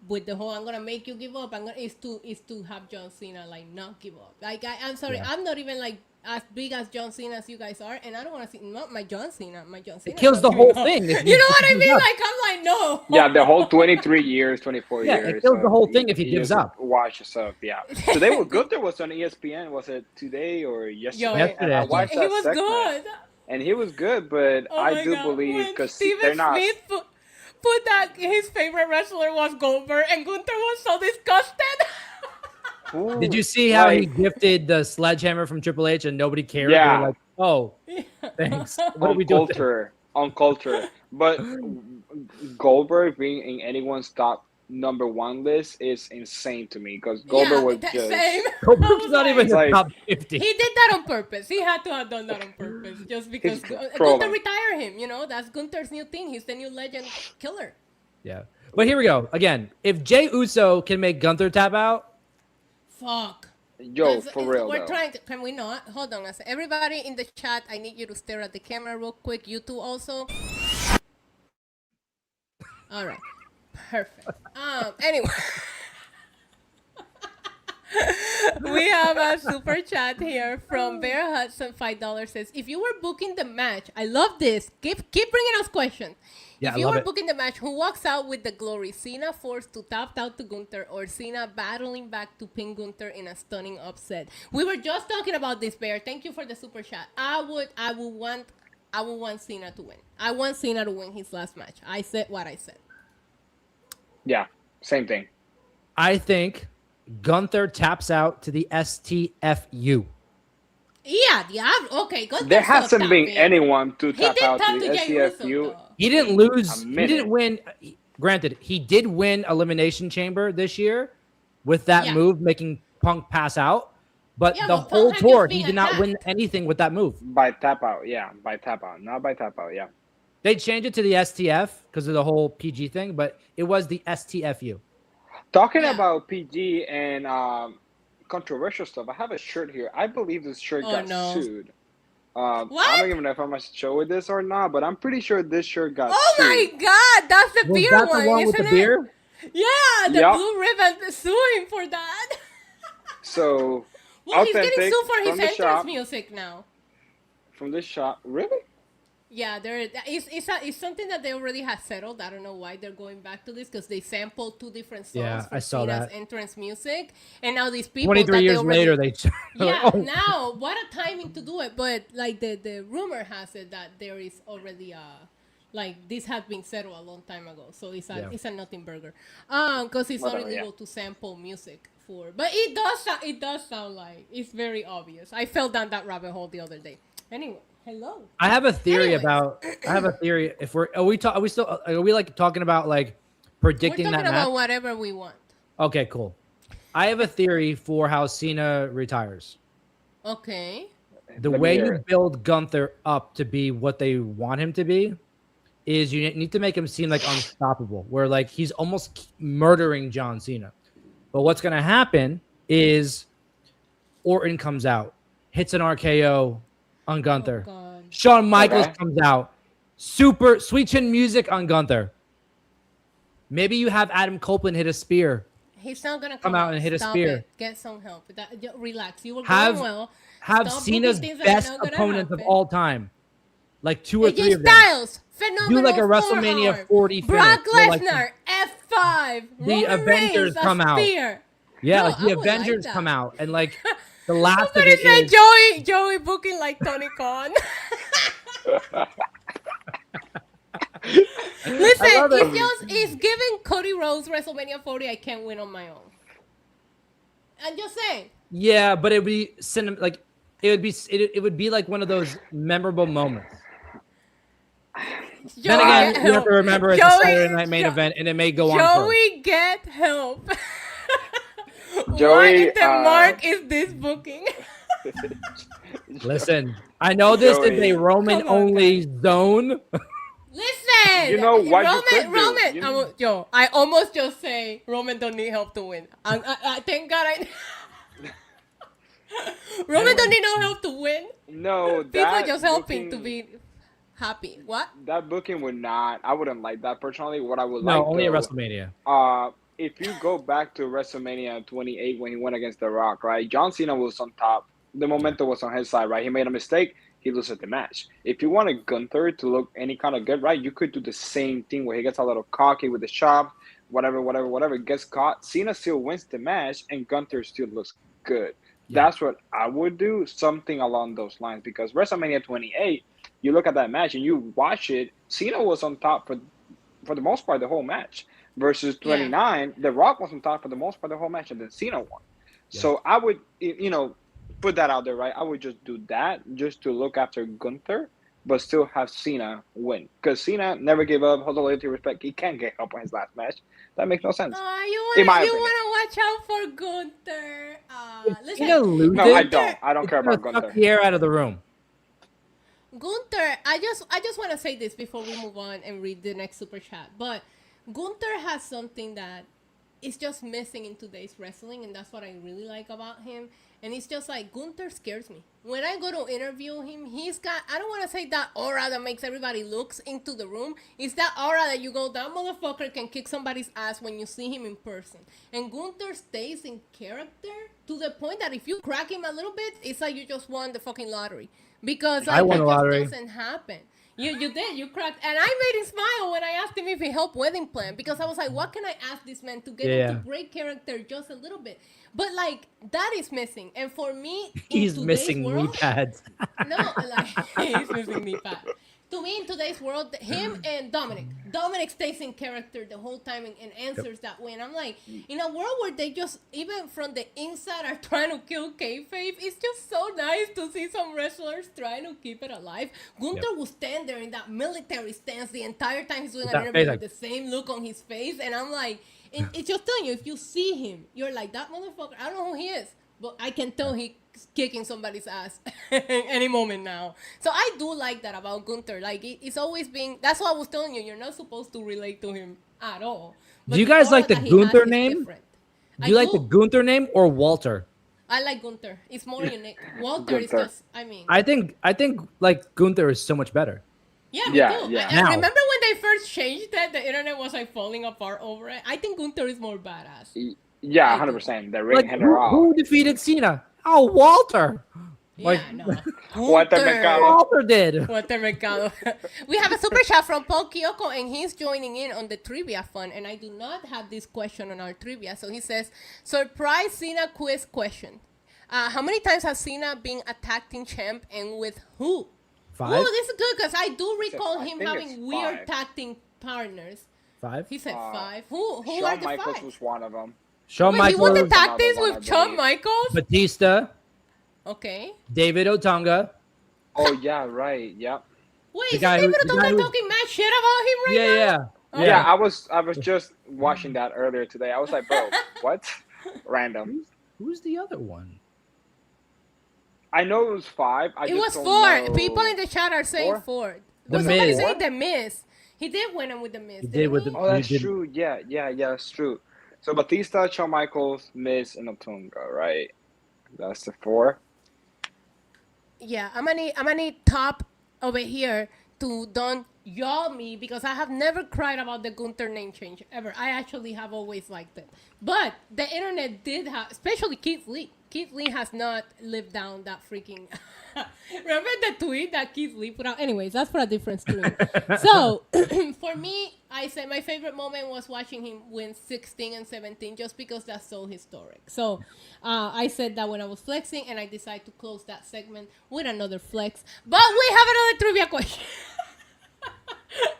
With the whole I'm gonna make you give up, is to have John Cena like not give up. Like I'm sorry, I'm not even like as big as John Cena as you guys are, and I don't want to see not my John Cena. It kills the whole thing. You know what I mean? Like I'm like no. Yeah, the whole 23 years, 24 years. It kills the whole thing if he gives up. Watch yourself. Yeah. Today was Gunther was on ESPN. Was it today or yesterday? And I watched he was good. And he was good, but I do believe because they're not. Smith put that his favorite wrestler was Goldberg, and Gunther was so disgusted. Ooh, did you see how he gifted the sledgehammer from Triple H and nobody cared? Yeah. They were like, oh, thanks. What are we doing? On culture. But Goldberg being in anyone's top number one list is insane to me because Goldberg was just. Goldberg's not even in the top 50. He did that on purpose. He had to have done that on purpose just because Gunther retired him. You know, that's Gunther's new thing. He's the new legend killer. Yeah. But here we go. Again, if Jey Uso can make Gunther tap out. Fuck. Yo, for real. We're trying to. Can we not? Hold on a second. Everybody in the chat, I need you to stare at the camera real quick. You two also. All right. Perfect. Anyway. We have a super chat here from Bear Hudson. $5 says, if you were booking the match, I love this. Keep bringing us questions. Yeah, if you were booking the match, who walks out with the glory? Cena forced to tap out to Gunther, or Cena battling back to pin Gunther in a stunning upset? We were just talking about this, Bear. Thank you for the super chat. I would want Cena to win. I want Cena to win his last match. I said what I said. Yeah, same thing. I think Gunther taps out to the STFU. Yeah, okay. Gunther there hasn't been anyone to tap out to the STFU. He didn't lose. He didn't win. Granted, he did win Elimination Chamber this year with that move, making Punk pass out. But Yeah, the but whole Punk had just tour, he been did not win attacked. anything with that move. By tap out, yeah, by tap out, not by tap out, yeah. They changed it to the STF because of the whole PG thing, but it was the STFU. Talking Yeah. about PG and controversial stuff, I have a shirt here. I believe this shirt Oh got no. sued. I don't What? even know if I must show with this or not, but I'm pretty sure this shirt got Oh my sued. God, that's the Was beer that the one, one with the isn't it? beer? Yeah, the Yep. blue ribbon suing for that. So Well, he's getting authentic sued for his from the entrance shop. music now. From this shop, really? Yeah, it's something that they already have settled. I don't know why they're going back to this because they sampled two different songs Yeah, from I saw Cena's that. entrance music, and now these people 23 that they years already later, they yeah, oh. now what a timing to do it. But like the rumor has it that there is already like this had been settled a long time ago. So it's a nothing burger. Because it's not Whatever, yeah. illegal to sample music for, but it does sound like it's very obvious. I fell down that rabbit hole the other day. Anyway, hello. I have a theory Anyways. about. I have a theory. If are we still are we like talking about like We're predicting talking that about match? whatever we want. Okay, cool. I have a theory for how Cena retires. Okay. The Let me way hear you it. build Gunther up to be what they want him to be is you need to make him seem like unstoppable, where like he's almost murdering John Cena. But what's going to happen is Orton comes out, hits an RKO on Gunther. Oh, God. Shawn Michaels Okay. comes out, super sweet chin music on Gunther. Maybe you have Adam Copeland hit a spear. He's not gonna Come out and hit a Stop spear. It. Get some help. Relax. You were Have going well. have Stop Cena's booking things that are best not gonna opponents of happen. all time, like 2 or 3 AJ of them. Styles, phenomenal. Do like a WrestleMania forearm. 40 Brock finish, where, like, Lesnar, F5. the Roman Avengers Reigns, a come out. spear. Yeah, No, like the I would Avengers like come that. out, and like the last of Somebody it said is Joey booking like Tony Khan. Listen, love it. it's giving Cody Rhodes WrestleMania 40. I can't win on my own. I'm just saying. yeah, but it would be like it would be like one of those memorable moments. Joey, Then again, get you have help. to remember it's a Saturday night main event, and it may go on. Joey, get help. Joey, What in the mark is this booking? Listen, I know this is a Joey. Roman Come on, only zone. Listen, You know what you could do? Roman. You- I almost just say Roman don't need help to win. I thank God Roman don't need no help to win. No, People that just helping to booking- be happy. What? That booking would not. I wouldn't like that personally. What I would No, like only at though, WrestleMania. if you go back to WrestleMania 28 when he went against The Rock, right? John Cena was on top. The momentum was on his side, right? He made a mistake. He loses the match. If you wanted Gunther to look any kind of good, right, you could do the same thing where he gets a little cocky with the shove, whatever, gets caught. Cena still wins the match, and Gunther still looks good. Yeah. That's what I would do, something along those lines. Because WrestleMania 28, you look at that match and you watch it, Cena was on top for the most part the whole match. Versus 29, The Rock was on top for the most part the whole match, and then Cena won. Yeah. So I would, put that out there, right? I would just do that just to look after Gunther, but still have Cena win. Because Cena never gave up, has loyalty, respect. He can't get help on his last match. That makes no sense. You In my want opinion. to watch out for Gunther. Listen, Cena loses, No, I Gunther- don't. I don't care it's gonna about suck Gunther. the air out of the room. Gunther, I just want to say this before we move on and read the next super chat. But Gunther has something that is just missing in today's wrestling, and that's what I really like about him. And it's just like Gunther scares me. When I go to interview him, he's got, I don't want to say that aura that makes everybody looks into the room. It's that aura that you go, that motherfucker can kick somebody's ass when you see him in person. And Gunther stays in character to the point that if you crack him a little bit, it's like you just won the fucking lottery. Because like, I won that the just lottery. doesn't happen. You did. You cracked. And I made him smile when I asked him if he helped wedding plan. Because I was like, what can I ask this man to get him to break character just a little bit? But, like, that is missing. And for me, in He's today's missing knee world, pads. no, like, he's missing knee pads. To me, in today's world, him and Dominic stays in character the whole time and answers that way. And I'm like, in a world where they just, even from the inside, are trying to kill kayfabe, it's just so nice to see some wrestlers trying to keep it alive. Gunther will stand there in that military stance the entire time he's doing With an that interview face, with the same look on his face. And I'm like, it's just telling you, if you see him, you're like, that motherfucker, I don't know who he is. but I can tell he's kicking somebody's ass any moment now. So I do like that about Gunther. Like it's always been. That's what I was telling you. You're not supposed to relate to him at all. But Do you guys like the aura that he has Gunther is name? different. Do you like the do. Gunther name or Walter? I like Gunther. It's more unique. Walter is Gunther. just. I mean. I think like Gunther is so much better. Yeah, me Yeah, too. yeah. I Now. remember when they first changed that, the internet was like falling apart over it. I think Gunther is more badass. Yeah, I do. 100%. The ring Like hit her off. who defeated Cena? Oh, Walter. Like- Yeah, no. Walter Mercado. Walter did. Walter Mercado. We have a super chat from Paul Kyoko, and he's joining in on the trivia fun. And I do not have this question on our trivia. So he says, surprise Cena quiz question. How many times has Cena been a tag team champ, and with who? 5? Oh, this is good because I do recall I him think having it's weird 5. tag team partners. 5? He said 5. Who are Shawn the Michaels 5? was one of them. Shawn Wait, he won the Michaels, tag teams Another one, with I Shawn believe. Michaels? Batista, Okay. David Otunga. Oh, yeah, right. Yep. Wait, The is guy David who- the guy Otunga who- talking mad shit about him right Yeah, now? yeah. Oh. Yeah, I was just watching that earlier today. I was like, bro, what? Random. Who's the other one? I know it was 5. I It just was don't 4. know. People in the chat are saying 4? 4. The Well, somebody Miz. saying The Miz. He did win him with The Miz. He did didn't with he? the- Oh, that's You did- true. Yeah, that's true. So Batista, Shawn Michaels, Miz, and Otunga, right? That's the 4. Yeah, I'm gonna need top over here to don't yell me because I have never cried about the Gunther name change ever. I actually have always liked it. But the internet did have, especially Keith Lee. Keith Lee has not lived down that freaking. Remember the tweet that Keith Lee put out? Anyways, that's for a different stream. So, for me, I said my favorite moment was watching him win 16 and 17 just because that's so historic. So, I said that when I was flexing, and I decided to close that segment with another flex. But we have another trivia question.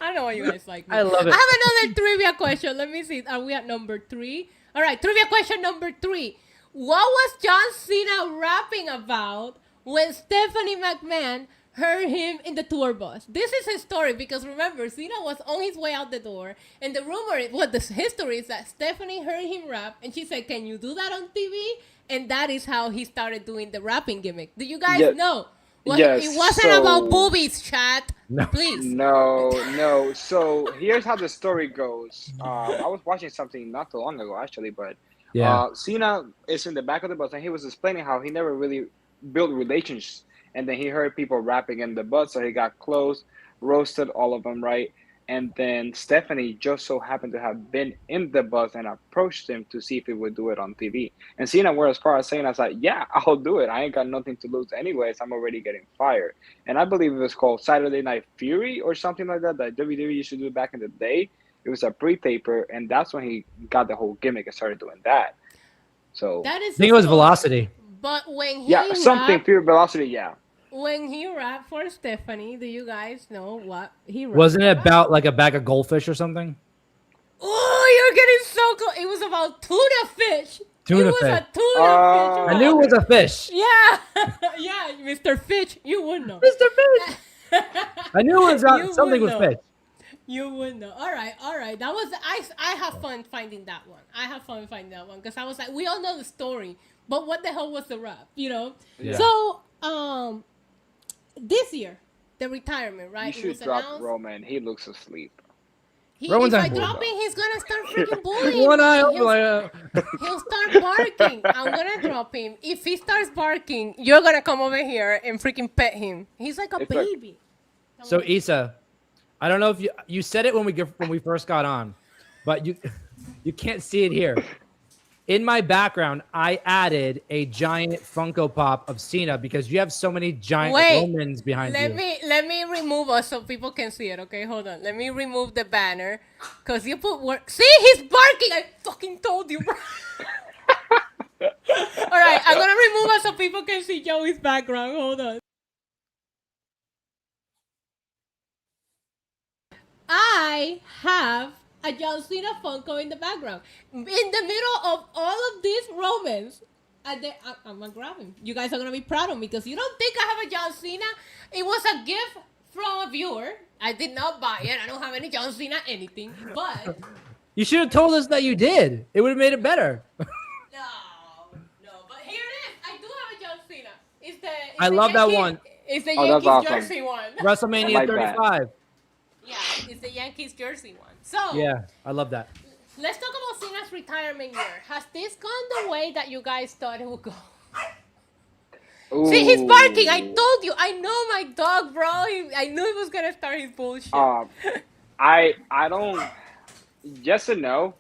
I don't know why you guys like me. I love it. I have another trivia question. Let me see. Are we at number 3? All right, trivia question number 3. What was John Cena rapping about when Stephanie McMahon heard him in the tour bus? This is his story because remember, Cena was on his way out the door, and the rumor, the history is that Stephanie heard him rap, and she said, "Can you do that on TV?" And that is how he started doing the rapping gimmick. Do you guys Yeah. know? Well, Yes, it wasn't so- about boobies, chat. No. Please. No. So here's how the story goes. I was watching something not too long ago, actually, but Yeah. Cena is in the back of the bus, and he was explaining how he never really built relations, and then he heard people rapping in the bus, so he got close, roasted all of them, right? And then Stephanie just so happened to have been in the bus and approached him to see if he would do it on TV. And Cena went as far as saying, "I was like, yeah, I'll do it. I ain't got nothing to lose anyways. I'm already getting fired." And I believe it was called Saturday Night Fury or something like that WWE used to do back in the day. It was a pre-taper, and that's when he got the whole gimmick and started doing that. So That is I think it was the- Velocity. But when he yeah, something rapped, pure velocity. Yeah, when he rapped for Stephanie, do you guys know what he rapped? Wasn't it about like a bag of goldfish or something? Oh, you're getting so close. It was about tuna fish. Tuna it was fish. a tuna Oh. fish. I knew it was a fish. Yeah, yeah, Mr. Fish, you would know. Mr. Fish. I knew it was You something would with know. fish. You would know. All right. That was I have fun finding that one. Because I was like, we all know the story, but what the hell was the rap? You know. Yeah. So this year the retirement, you right? It should was drop announced. Roman. He looks asleep. Roman's If I on drop board. him, he's gonna start freaking bullying. One eye me. open He'll- like He'll start barking. I'm gonna drop him. If he starts barking, you're gonna come over here and freaking pet him. He's like a It's like- baby. So Issa, I don't know if you said it when we first got on, but you can't see it here. In my background, I added a giant Funko Pop of Cena because you have so many giant Wait, Romans behind you. Let me remove us so people can see it. Okay, hold on. Let me remove the banner because you put work. See, he's barking. I fucking told you, bro. All right, I'm gonna remove us so people can see Joey's background. Hold on. I have a John Cena Funko in the background. In the middle of all of these Romans. I'm gonna grab him. You guys are gonna be proud of me because you don't think I have a John Cena. It was a gift from a viewer. I did not buy it. I don't have any John Cena anything. But You should have told us that you did. It would have made it better. no. But here it is. I love that one. It's the Oh, that's Yankees awesome. jersey one. WrestleMania like that. 35. Yeah, it's the Yankees jersey one. So Yeah, I love that. let's talk about Cena's retirement year. Has this gone the way that you guys thought it would go? See, he's barking. I Ooh. told you. I know my dog, bro. I knew he was gonna start his bullshit. I don't. Yes and no.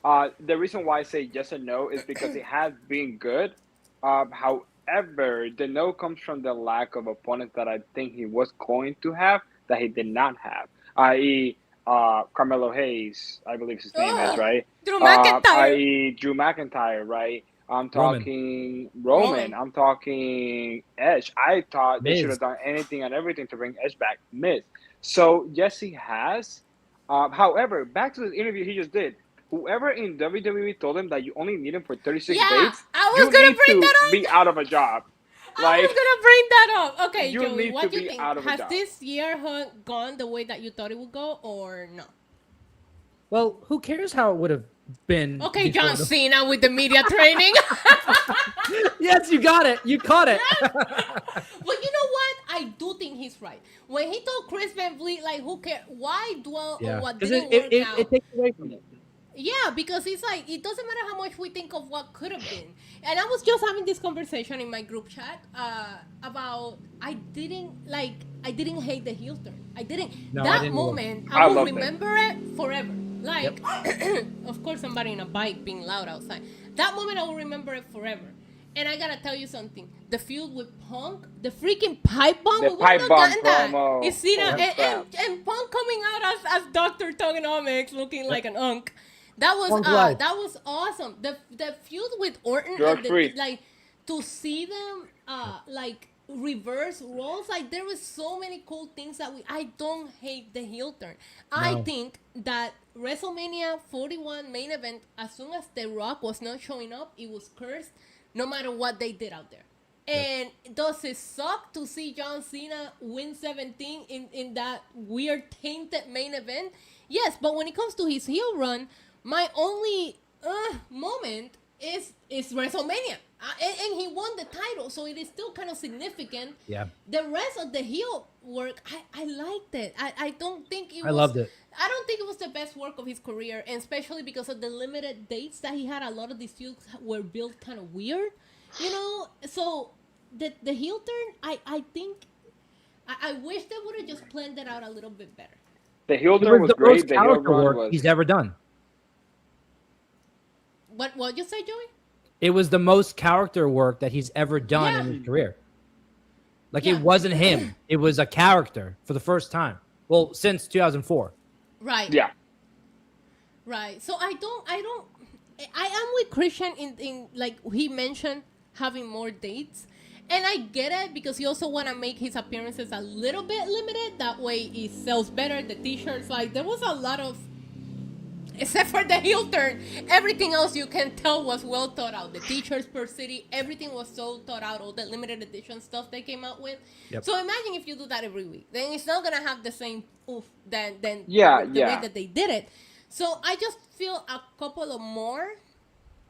The reason why I say yes and no is because it has been good. However, the no comes from the lack of opponents that I think he was going to have that he did not have, i.e., Carmelo Hayes, I believe his name is, right? Drew McIntyre. I.e., Drew McIntyre, right? I'm Roman. talking Roman. I'm talking Edge. I thought they should Miz. have done anything and everything to bring Edge back. Miz. So, yes, he has. However, back to the interview he just did. Whoever in WWE told him that you only need him for 36 Yeah, dates, I was you gonna need bring to that up. be out of a job. I was gonna bring that up. Okay, You Joey, need what to do you be think? out of a Has job. this year gone the way that you thought it would go, or no? Well, who cares how it would have been? Okay, before John the- Cena with the media training. Yes, you got it. You caught it. But you know what? I do think he's right. When he told Chris Van Vliet, like, who cares? Why dwell on what because didn't it, work out? it takes away from it. Yeah, because it's like, it doesn't matter how much we think of what could have been. And I was just having this conversation in my group chat about I didn't hate the heel turn. I didn't. No, I That didn't moment, I I will loved it. remember it forever. Like, of course, somebody in a bike being loud outside. That moment, I will remember it forever. And I gotta tell you something. The feud with Punk, the freaking pipe bomb, The we pipe wouldn't have bomb gotten that. promo. You see that? Holy crap. And Punk coming out as Dr. Thugonomics looking like an unk. That was Punk's life. that was awesome. The feud with Orton Drug and free. like to see them like reverse roles, like there was so many cool things that I don't hate the heel turn. I No. think that WrestleMania 41 main event, as soon as The Rock was not showing up, it was cursed no matter what they did out there. And does it suck to see John Cena win 17 in that weird tainted main event? Yes, but when it comes to his heel run, my only moment is WrestleMania. And he won the title, so it is still kind of significant. Yeah. The rest of the heel work, I liked it. I don't think it was... I loved it. I don't think it was the best work of his career, and especially because of the limited dates that he had. A lot of these feuds were built kind of weird, you know? So the heel turn, I think... I wish they would have just planned it out a little bit better. The heel It turn was the great. most The heel character run work was. he's ever done. What you say, Joey? It was the most character work that he's ever done in his career. Like, Yeah. it wasn't him. It was a character for the first time. Well, since 2004. Right. Yeah. Right. So I am with Christian in like he mentioned having more dates. And I get it because you also want to make his appearances a little bit limited. That way it sells better. The t-shirts, like there was a lot of, except for the heel turn, everything else you can tell was well thought out. The t-shirts per city, everything was so thought out. All the limited edition stuff they came out with. Yep. So imagine if you do that every week, then it's not gonna have the same oof than the Yeah. way that they did it. So I just feel a couple of more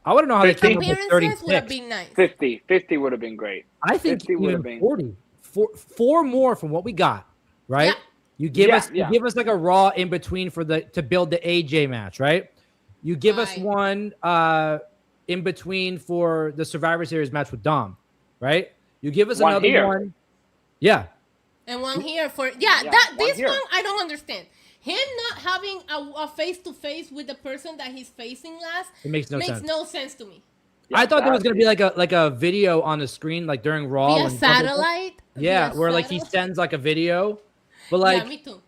I want to know how they came up with appearances would have 36. been nice. 50 would have been great. I think 50 would have even been. 40. Four more from what we got, right? Yeah. You give Yeah, us yeah. you give us like a Raw in between to build the AJ match, right? You give us Right. one in between for the Survivor Series match with Dom, right? You give us One another here. one. Yeah. And one here for Yeah, one this here. one I don't understand. Him not having a face to face with the person that he's facing last It makes no sense. no sense to me. Yeah, I thought there was that gonna be like a video on the screen like during Raw. Via when- satellite. Yeah, Via where like he satellite. sends like a video, but like Yeah, me too.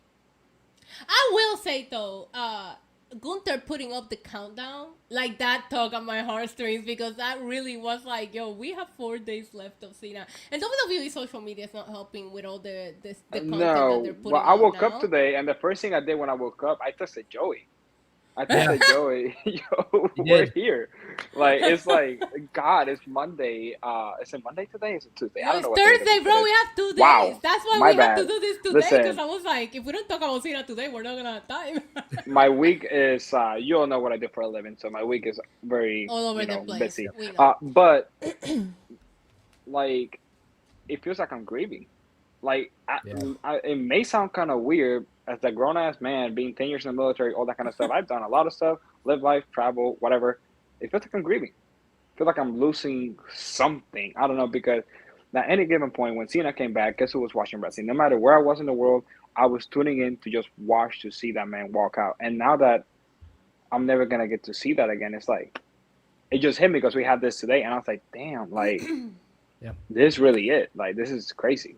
I will say though, Gunther putting up the countdown, like that tug on my heartstrings because that really was like, yo, we have 4 days left of Cena. And WWE social media is not helping with all the content that No, they're putting well, I out woke now. up today, and the first thing I did when I woke up, I texted Joey. I texted Joey, yo, You we're did. here. Like, it's like, God, it's Monday. Is it Monday today? Is it Tuesday? I No, don't it's know what day it Thursday, is bro. today. We have 2 days. Wow, That's why my we have to bad. do this today Listen. because I was like, if we don't talk about Cena today, we're not gonna have time. My week is, you all know what I do for a living, so my week is very, All over the place. busy. We know. But, like, it feels like I'm grieving. Like, Yeah. it may sound kind of weird as a grown ass man, being 10 years in the military, all that kind of stuff. I've done a lot of stuff, live life, travel, whatever. It feels like I'm grieving. I feel like I'm losing something. I don't know, because at any given point when Cena came back, guess who was watching wrestling? No matter where I was in the world, I was tuning in to just watch to see that man walk out. And now that I'm never gonna get to see that again, it's like it just hit me because we had this today, and I was like, damn, like Yeah. this really it. Like this is crazy.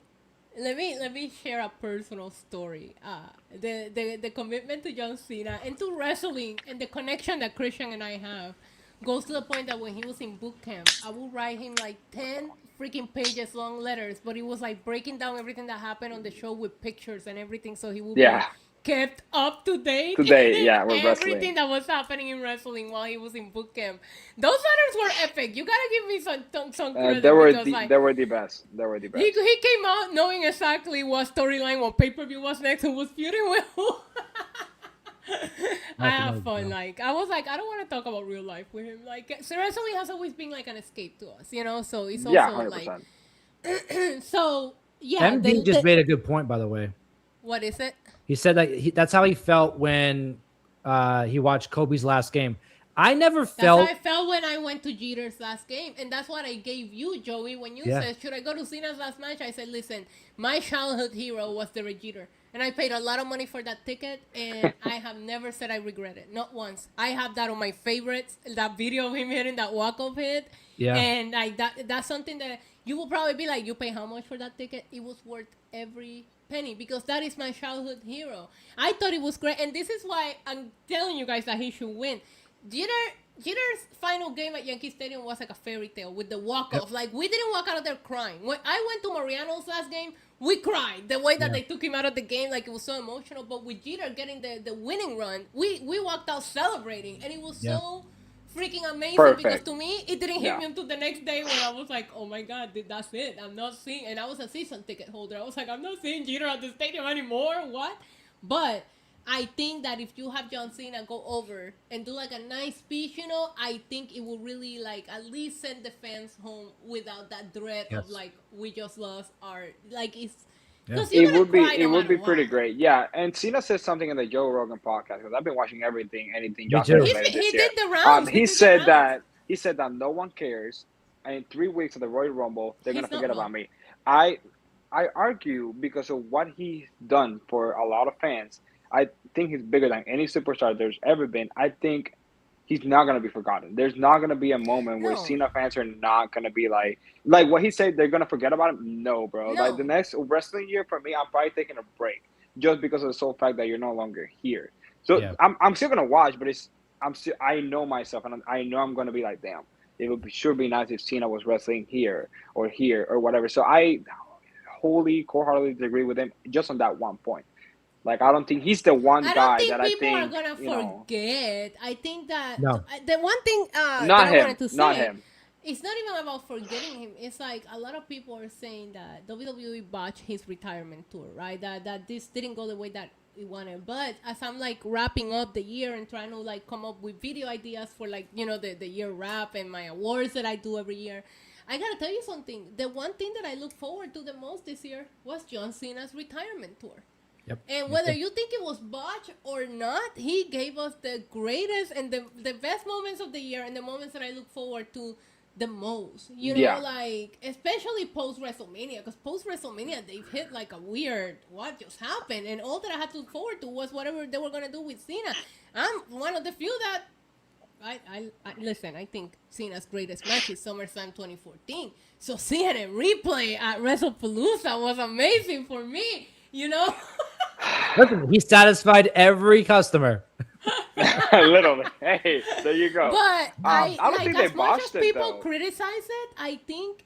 Let me share a personal story. The commitment to John Cena and to wrestling and the connection that Christian and I have goes to the point that when he was in boot camp, I would write him like 10 freaking pages long letters, but it was like breaking down everything that happened on the show with pictures and everything, so he would be Yeah. kept up to date Today, in yeah, we're everything wrestling. that was happening in wrestling while he was in boot camp. Those letters were epic. You gotta give me some credit because like They were the best. They were the best. he came out knowing exactly what storyline, what pay per view was next, and was feuding with who. I have fun. Like I was like, I don't want to talk about real life with him. Like so wrestling has always been like an escape to us, you know. So it's also Yeah, 100%. like so yeah. MD just made a good point, by the way. What is it? He said that that's how he felt when he watched Kobe's last game. I never That's felt. how I felt when I went to Jeter's last game, and that's what I gave you, Joey. When you Yeah. said, "Should I go to Cena's last match?" I said, "Listen, my childhood hero was the Red Jeter, and I paid a lot of money for that ticket, and I have never said I regret it, not once. I have that on my favorites, that video of him hitting that walk-off hit, Yeah. and like that's something that you will probably be like, you pay how much for that ticket? It was worth every penny because that is my childhood hero. I thought it was great, and this is why I'm telling you guys that he should win." Jeter's final game at Yankee Stadium was like a fairy tale with the walk-off. Yep. Like, we didn't walk out of there crying. When I went to Mariano's last game, we cried. The way that Yeah. they took him out of the game, like, it was so emotional. But with Jeter getting the winning run, we walked out celebrating. And it was Yeah. so freaking amazing because Perfect. to me, it didn't hit Yeah. me until the next day when I was like, oh my God, that's it. I'm not seeing, and I was a season ticket holder. I was like, I'm not seeing Jeter at the stadium anymore. What? But I think that if you have John Cena go over and do like a nice speech, you know, I think it will really like at least send the fans home without that dread of Yes. like we just lost our like it's Yeah. because you're It gonna would be cry it no would matter be pretty what. great. Yeah, and Cena said something in the Joe Rogan podcast because I've been watching anything Me Josh too. has He, made he this year. did the rounds. He did the said rounds. that no one cares, and in 3 weeks of the Royal Rumble they're He's gonna not forget wrong. about me. I argue because of what he's done for a lot of fans. I think he's bigger than any superstar there's ever been. I think he's not gonna be forgotten. There's not gonna be a moment where No. Cena fans are not gonna be like what he said. They're gonna forget about him. No, bro. Like the No. next wrestling year for me, I'm probably taking a break just because of the sole fact that you're no longer here. So Yeah. I'm still gonna watch, but I know myself, and I know I'm gonna be like, damn. It would sure be nice if Cena was wrestling here or whatever. So I wholeheartedly agree with him just on that one point. Like I don't think he's the one I don't guy think that I people are think gonna forget. I think that No. the one thing that not I him, wanted to not say, him. it's not even about forgetting him. It's like a lot of people are saying that WWE botched his retirement tour, right? That this didn't go the way that we wanted. But as I'm like wrapping up the year and trying to like come up with video ideas for like the year wrap and my awards that I do every year. I gotta tell you something. The one thing that I look forward to the most this year was John Cena's retirement tour. Yep. And whether you think it was botched or not, he gave us the greatest and the best moments of the year and the moments that I look forward to the most. You know, Yeah. like, especially post WrestleMania, because post WrestleMania, they've hit like a weird, what just happened? And all that I had to look forward to was whatever they were going to do with Cena. I'm one of the few that, I listen, I think Cena's greatest match is SummerSlam 2014. So seeing a replay at WrestlePalooza was amazing for me, you know? Listen, he satisfied every customer. Literally. Hey, there you go. But I don't like think they as much as botched it, people though. criticize it, I think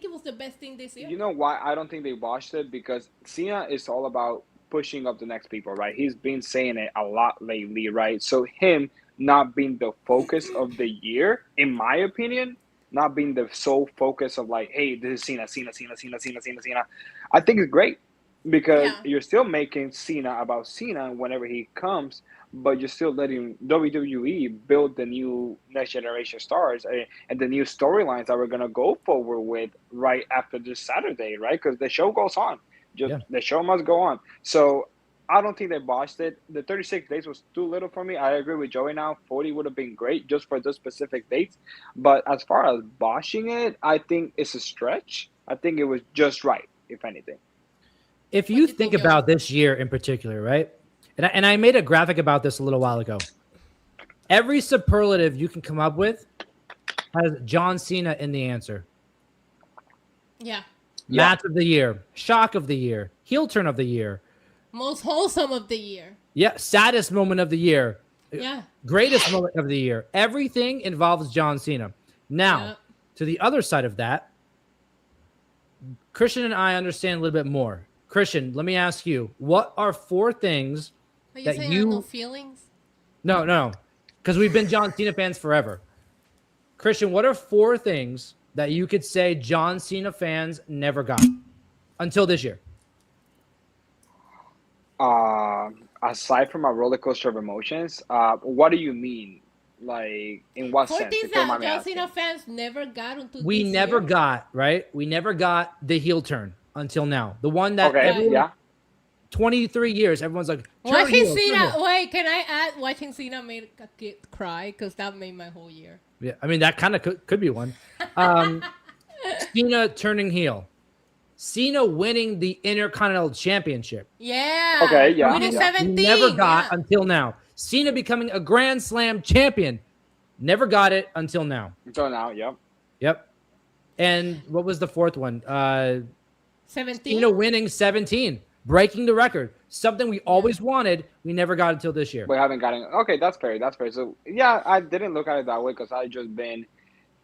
it was the best thing this year. You know why I don't think they watched it? Because Cena is all about pushing up the next people, right? He's been saying it a lot lately, right? So him not being the focus of the year, in my opinion, not being the sole focus of like, hey, this is Cena. I think it's great because Yeah. you're still making Cena about Cena whenever he comes, but you're still letting WWE build the new next generation stars and the new storylines that we're gonna go forward with right after this Saturday, right? Because the show goes on. Just Yeah. the show must go on. So I don't think they botched it. The 36 days was too little for me. I agree with Joey now. 40 would have been great just for those specific dates. But as far as botching it, I think it's a stretch. I think it was just right, if anything. If What do you you think think, about this year in particular, right? And I made a graphic about this a little while ago. Every superlative you can come up with has John Cena in the answer. Yeah. Match of the year, shock of the year, heel turn of the year. Most wholesome of the year. Yeah, saddest moment of the year. Yeah. Greatest moment of the year. Everything involves John Cena. Now, Yeah. to the other side of that, Christian and I understand a little bit more. Christian, let me ask you, what are 4 things Are you that saying I you... have no feelings? No, because we've been John Cena fans forever. Christian, what are 4 things that you could say John Cena fans never got until this year? Aside from a roller coaster of emotions, what do you mean? Like, in what 4 sense? things If you don't that mind me John asking. Cena fans never got until We this never year. got, right? We never got the heel turn until now. The one that Okay, everyone, yeah. 23 years, everyone's like, turn Watching heel, turn Cena, heel. wait, can I add? Watching Cena made a kid cry because that made my whole year. Yeah, I mean, that kind of could be one. Cena turning heel. Cena winning the Intercontinental Championship. Yeah. Okay, yeah, Winning yeah. 17. Never got yeah. until now. Cena becoming a Grand Slam champion. Never got it until now. Until now, yep. Yep. And what was the 4th one? 17. Cena winning 17, breaking the record. Something we always wanted, we never got until this year. We haven't gotten. Okay, that's fair. That's fair. So yeah, I didn't look at it that way because I just been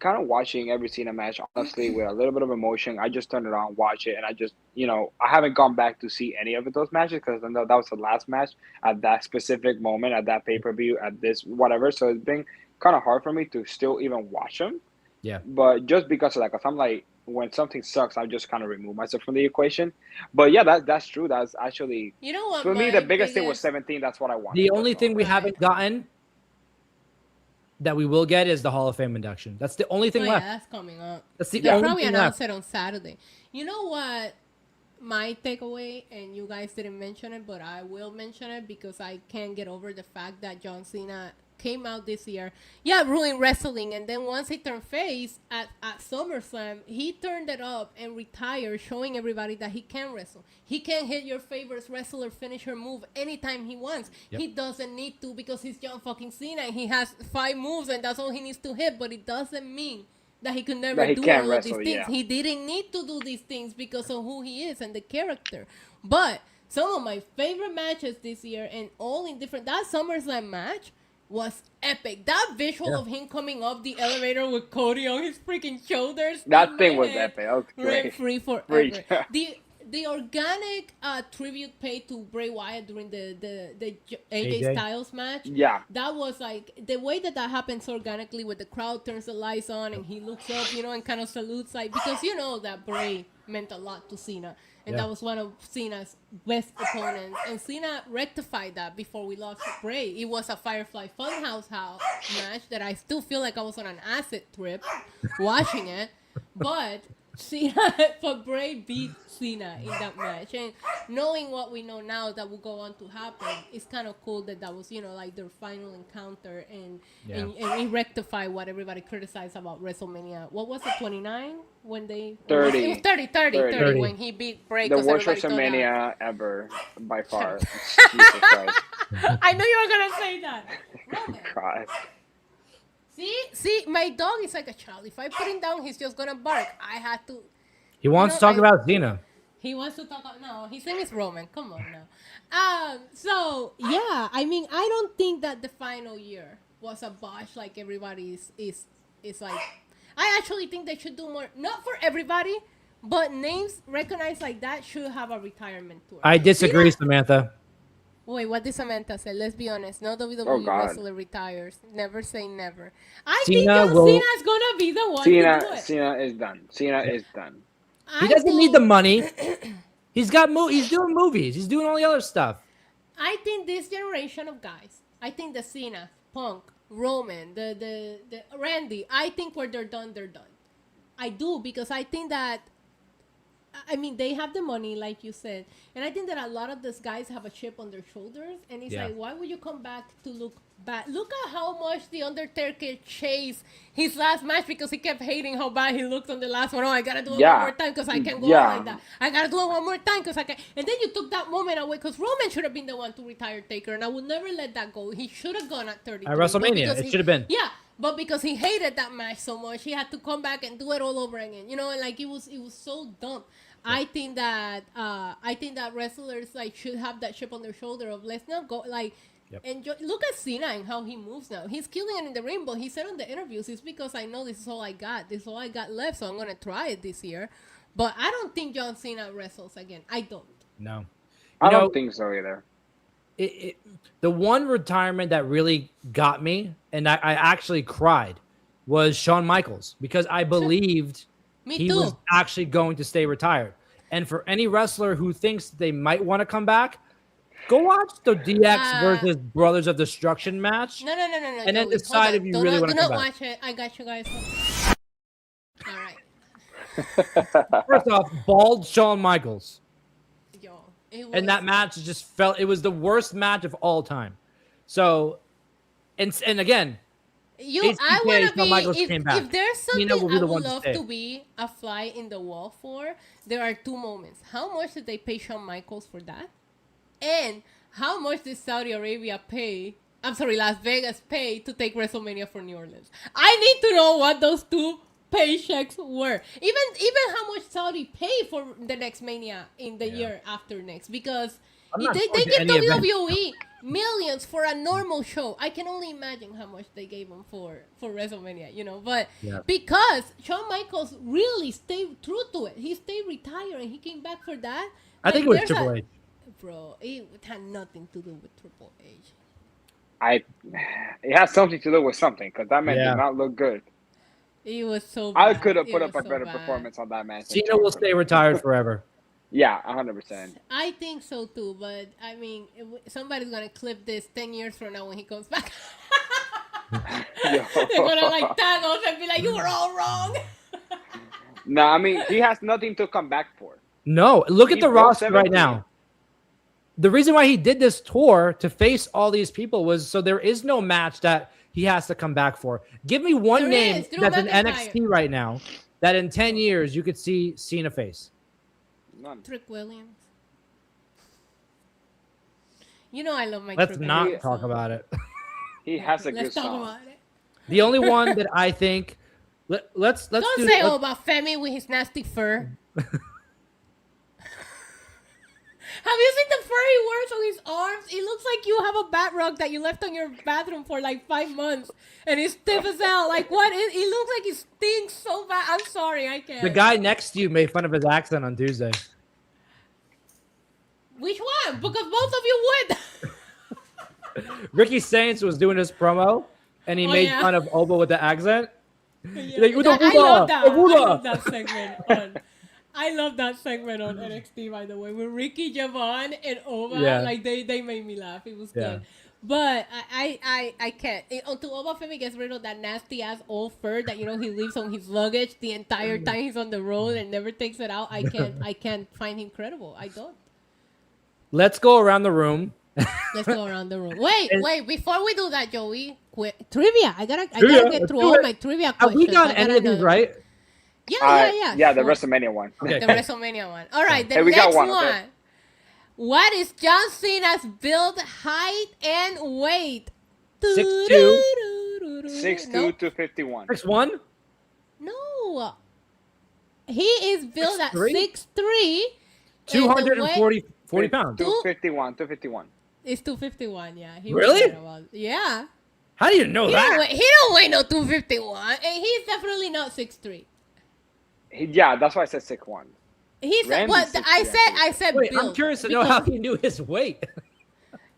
kind of watching every Cena match honestly with a little bit of emotion. I just turned it on, watch it, and I just I haven't gone back to see any of those matches because I know that was the last match at that specific moment at that pay-per-view at this whatever. So it's been kind of hard for me to still even watch them. Yeah. But just because of that, because I'm like, when something sucks, I just kind of remove myself from the equation. But yeah, that's true. That's actually You know what? for me the my biggest thing was 17. That's what I wanted. The only thing we Right. haven't gotten that we will get is the Hall of Fame induction. That's the only thing Oh, yeah, left. that's coming up. That's the Yeah. only Probably thing announce left. it on Saturday. You know what? My takeaway, and you guys didn't mention it, but I will mention it because I can't get over the fact that John Cena came out this year, ruined wrestling, and then once he turned face at SummerSlam, he turned it up and retired, showing everybody that he can wrestle. He can hit your favorite wrestler finisher move anytime he wants. Yep. He doesn't need to because he's John fucking Cena and he has 5 moves and that's all he needs to hit, but it doesn't mean that he could never That he do can't all wrestle, of these things. yeah. He didn't need to do these things because of who he is and the character. But some of my favorite matches this year, and all in different, that SummerSlam match was epic. That visual Yeah. of him coming up the elevator with Cody on his freaking shoulders. That in thing my was head, epic. That was ran great. free forever. Free. The organic tribute paid to Bray Wyatt during the AJ AJ. Styles match. Yeah. That was like the way that happens organically, where the crowd turns the lights on and he looks up, and kind of salutes, like, because that Bray meant a lot to Cena, and Yeah. that was one of Cena's best opponents, and Cena rectified that before we lost to Bray. It was a Firefly Funhouse match that I still feel like I was on an acid trip watching it, but Cena, but Bray beat Cena in that match, and knowing what we know now that will go on to happen, it's kind of cool that was like their final encounter, and and it rectified what everybody criticized about WrestleMania. What was it, 29 when they 30. It was 30 when he beat Bray. The 'cause worst everybody thought WrestleMania ever by far. Jesus Christ. that- I knew you were gonna say that. Roman. God. See, my dog is like a child. If I put him down, he's just gonna bark. I had to. He wants to talk about Cena. He wants to talk. No, his name is Roman. Come on now. So yeah, I mean, I don't think that the final year was a botch like everybody is like. I actually think they should do more. Not for everybody, but names recognized like that should have a retirement tour. I disagree, Samantha. Wait, what did Samantha say? Let's be honest. No WWE Oh, God. wrestler retires. Never say never. I Cena think John will- Cena's gonna be the one to do it. Cena is done. Cena is done. He I doesn't need the think- money. He's got he's doing movies. He's doing all the other stuff. I think this generation of guys, I think the Cena, Punk, Roman, the Randy, I think when they're done, they're done. I do, because I think that, I mean, they have the money, like you said, and I think that a lot of these guys have a chip on their shoulders, and it's like, why would you come back to look bad? Look at how much the Undertaker chased his last match, because he kept hating how bad he looked on the last one. Oh, I gotta do it one more time because I can go on like that. I gotta do it one more time because I can. And then you took that moment away, because Roman should have been the one to retire Taker, and I would never let that go. He should have gone at 33. At WrestleMania, it should have been. Yeah. But because he hated that match so much, he had to come back and do it all over again. You know, and like it was so dumb. I think that wrestlers like should have that chip on their shoulder of, let's not go like enjoy. Look at Cena and how he moves now. He's killing it in the ring, but he said on the interviews, it's because I know this is all I got. This is all I got left, so I'm gonna try it this year. But I don't think John Cena wrestles again. I don't. No, I don't think so either. The one retirement that really got me, and I actually cried, was Shawn Michaels, because I believed he was actually going to stay retired. And for any wrestler who thinks they might want to come back, go watch the DX versus Brothers of Destruction match. No. And then decide if you really want to come back. Do not watch it. I got you guys. All right. First off, bald Shawn Michaels. Yo, and that match just felt, it was the worst match of all time. So, and again, I want to be, if there's something I would love to to be a fly in the wall for, there are two moments. How much did they pay Shawn Michaels for that? And how much did Saudi Arabia pay, Las Vegas pay to take WrestleMania for New Orleans? I need to know what those two paychecks were. Even how much Saudi pay for the next Mania in the year after next, because they give WWE millions for a normal show. I can only imagine how much they gave him for WrestleMania, you know. But because Shawn Michaels really stayed true to it, he stayed retired and he came back for that. I think it was Triple H. Bro, it had nothing to do with Triple H. It has something to do with something, because that man did not look good. It was so bad. I could have put up a better performance on that match. Cena will stay retired forever. Yeah, 100%. I think so too, but I mean, somebody's gonna clip this 10 years from now when he comes back. They're gonna like tag us and be like, "You were all wrong." No, I mean, he has nothing to come back for. No, look at the roster right now. The reason why he did this tour to face all these people was so there is no match that he has to come back for. Give me one name that's in NXT right now that in 10 years you could see Cena face. None. Trick Williams. You know I love my Let's Trick not Williams talk song. about it. He has a good Let's talk song. about it. The only one that I think let's Don't say about Femi with his nasty fur. Have you seen the fur he wears on his arms? It looks like you have a bat rug that you left on your bathroom for like 5 months, and it's stiff as hell. Like what? It looks like it stinks so bad. I'm sorry, I can't. The guy next to you made fun of his accent on Tuesday. Which one? Because both of you would. Ricky Saints was doing his promo, and he made fun of Oba with the accent. Yeah. Like, I love that. I love that segment. I love that segment on NXT, by the way, with Ricky, Xavant, and Oba. Yeah. Like they made me laugh. It was good. But I can't. Until Oba Femi gets rid of that nasty ass old fur that, you know, he leaves on his luggage the entire time he's on the road and never takes it out. I can't find him credible. I don't. Let's go around the room. Let's go around the room. Wait, before we do that, Joey, trivia. I gotta get through all my trivia questions. Have we done any of these right? Yeah. Yeah, the WrestleMania one. Okay. The WrestleMania one. All right, the Hey, we got next one, one. okay. What is John Cena's build, height, and weight? 6'2". 6'2", Nope. 251. 6'1"? No. He is built at 6'3"? 6'3". 40 pounds. 251. It's 251, yeah. He Really? Yeah. How do you know that? He don't weigh no 251. And he's definitely not 6'3". Yeah, that's why I said 6'1". He's Randy's what 6'3", I said. Wait, build, I'm curious to know how he knew his weight.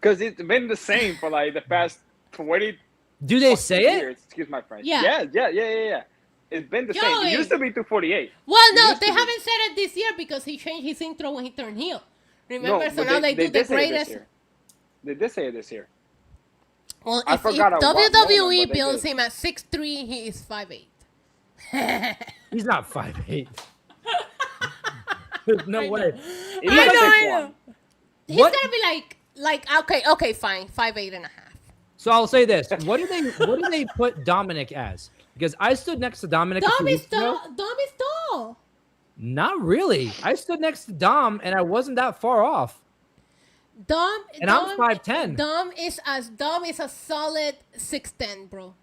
Because it's been the same for like the past 20 Do they say years. it? Excuse my French. Yeah. Yeah. It's been the same. It used to be 248. Well, no, they haven't said it this year because he changed his intro when he turned heel. Remember? No, so but now they do the did say it this greatest. year. They did say it this year. Well, I if forgot what moment, WWE but they builds did. him at 6'3", he is 5'8". He's not 5'8". There's no I know. way. He's I like know, 6'1". I know. He's What? gonna be okay, fine, 5'8" and a half. So I'll say this: what do they put Dominic as? Because I stood next to Dominic a few weeks ago. Dom is tall. Not really. I stood next to Dom, and I wasn't that far off. And I'm 5'10". Dom is a solid 6'10", bro.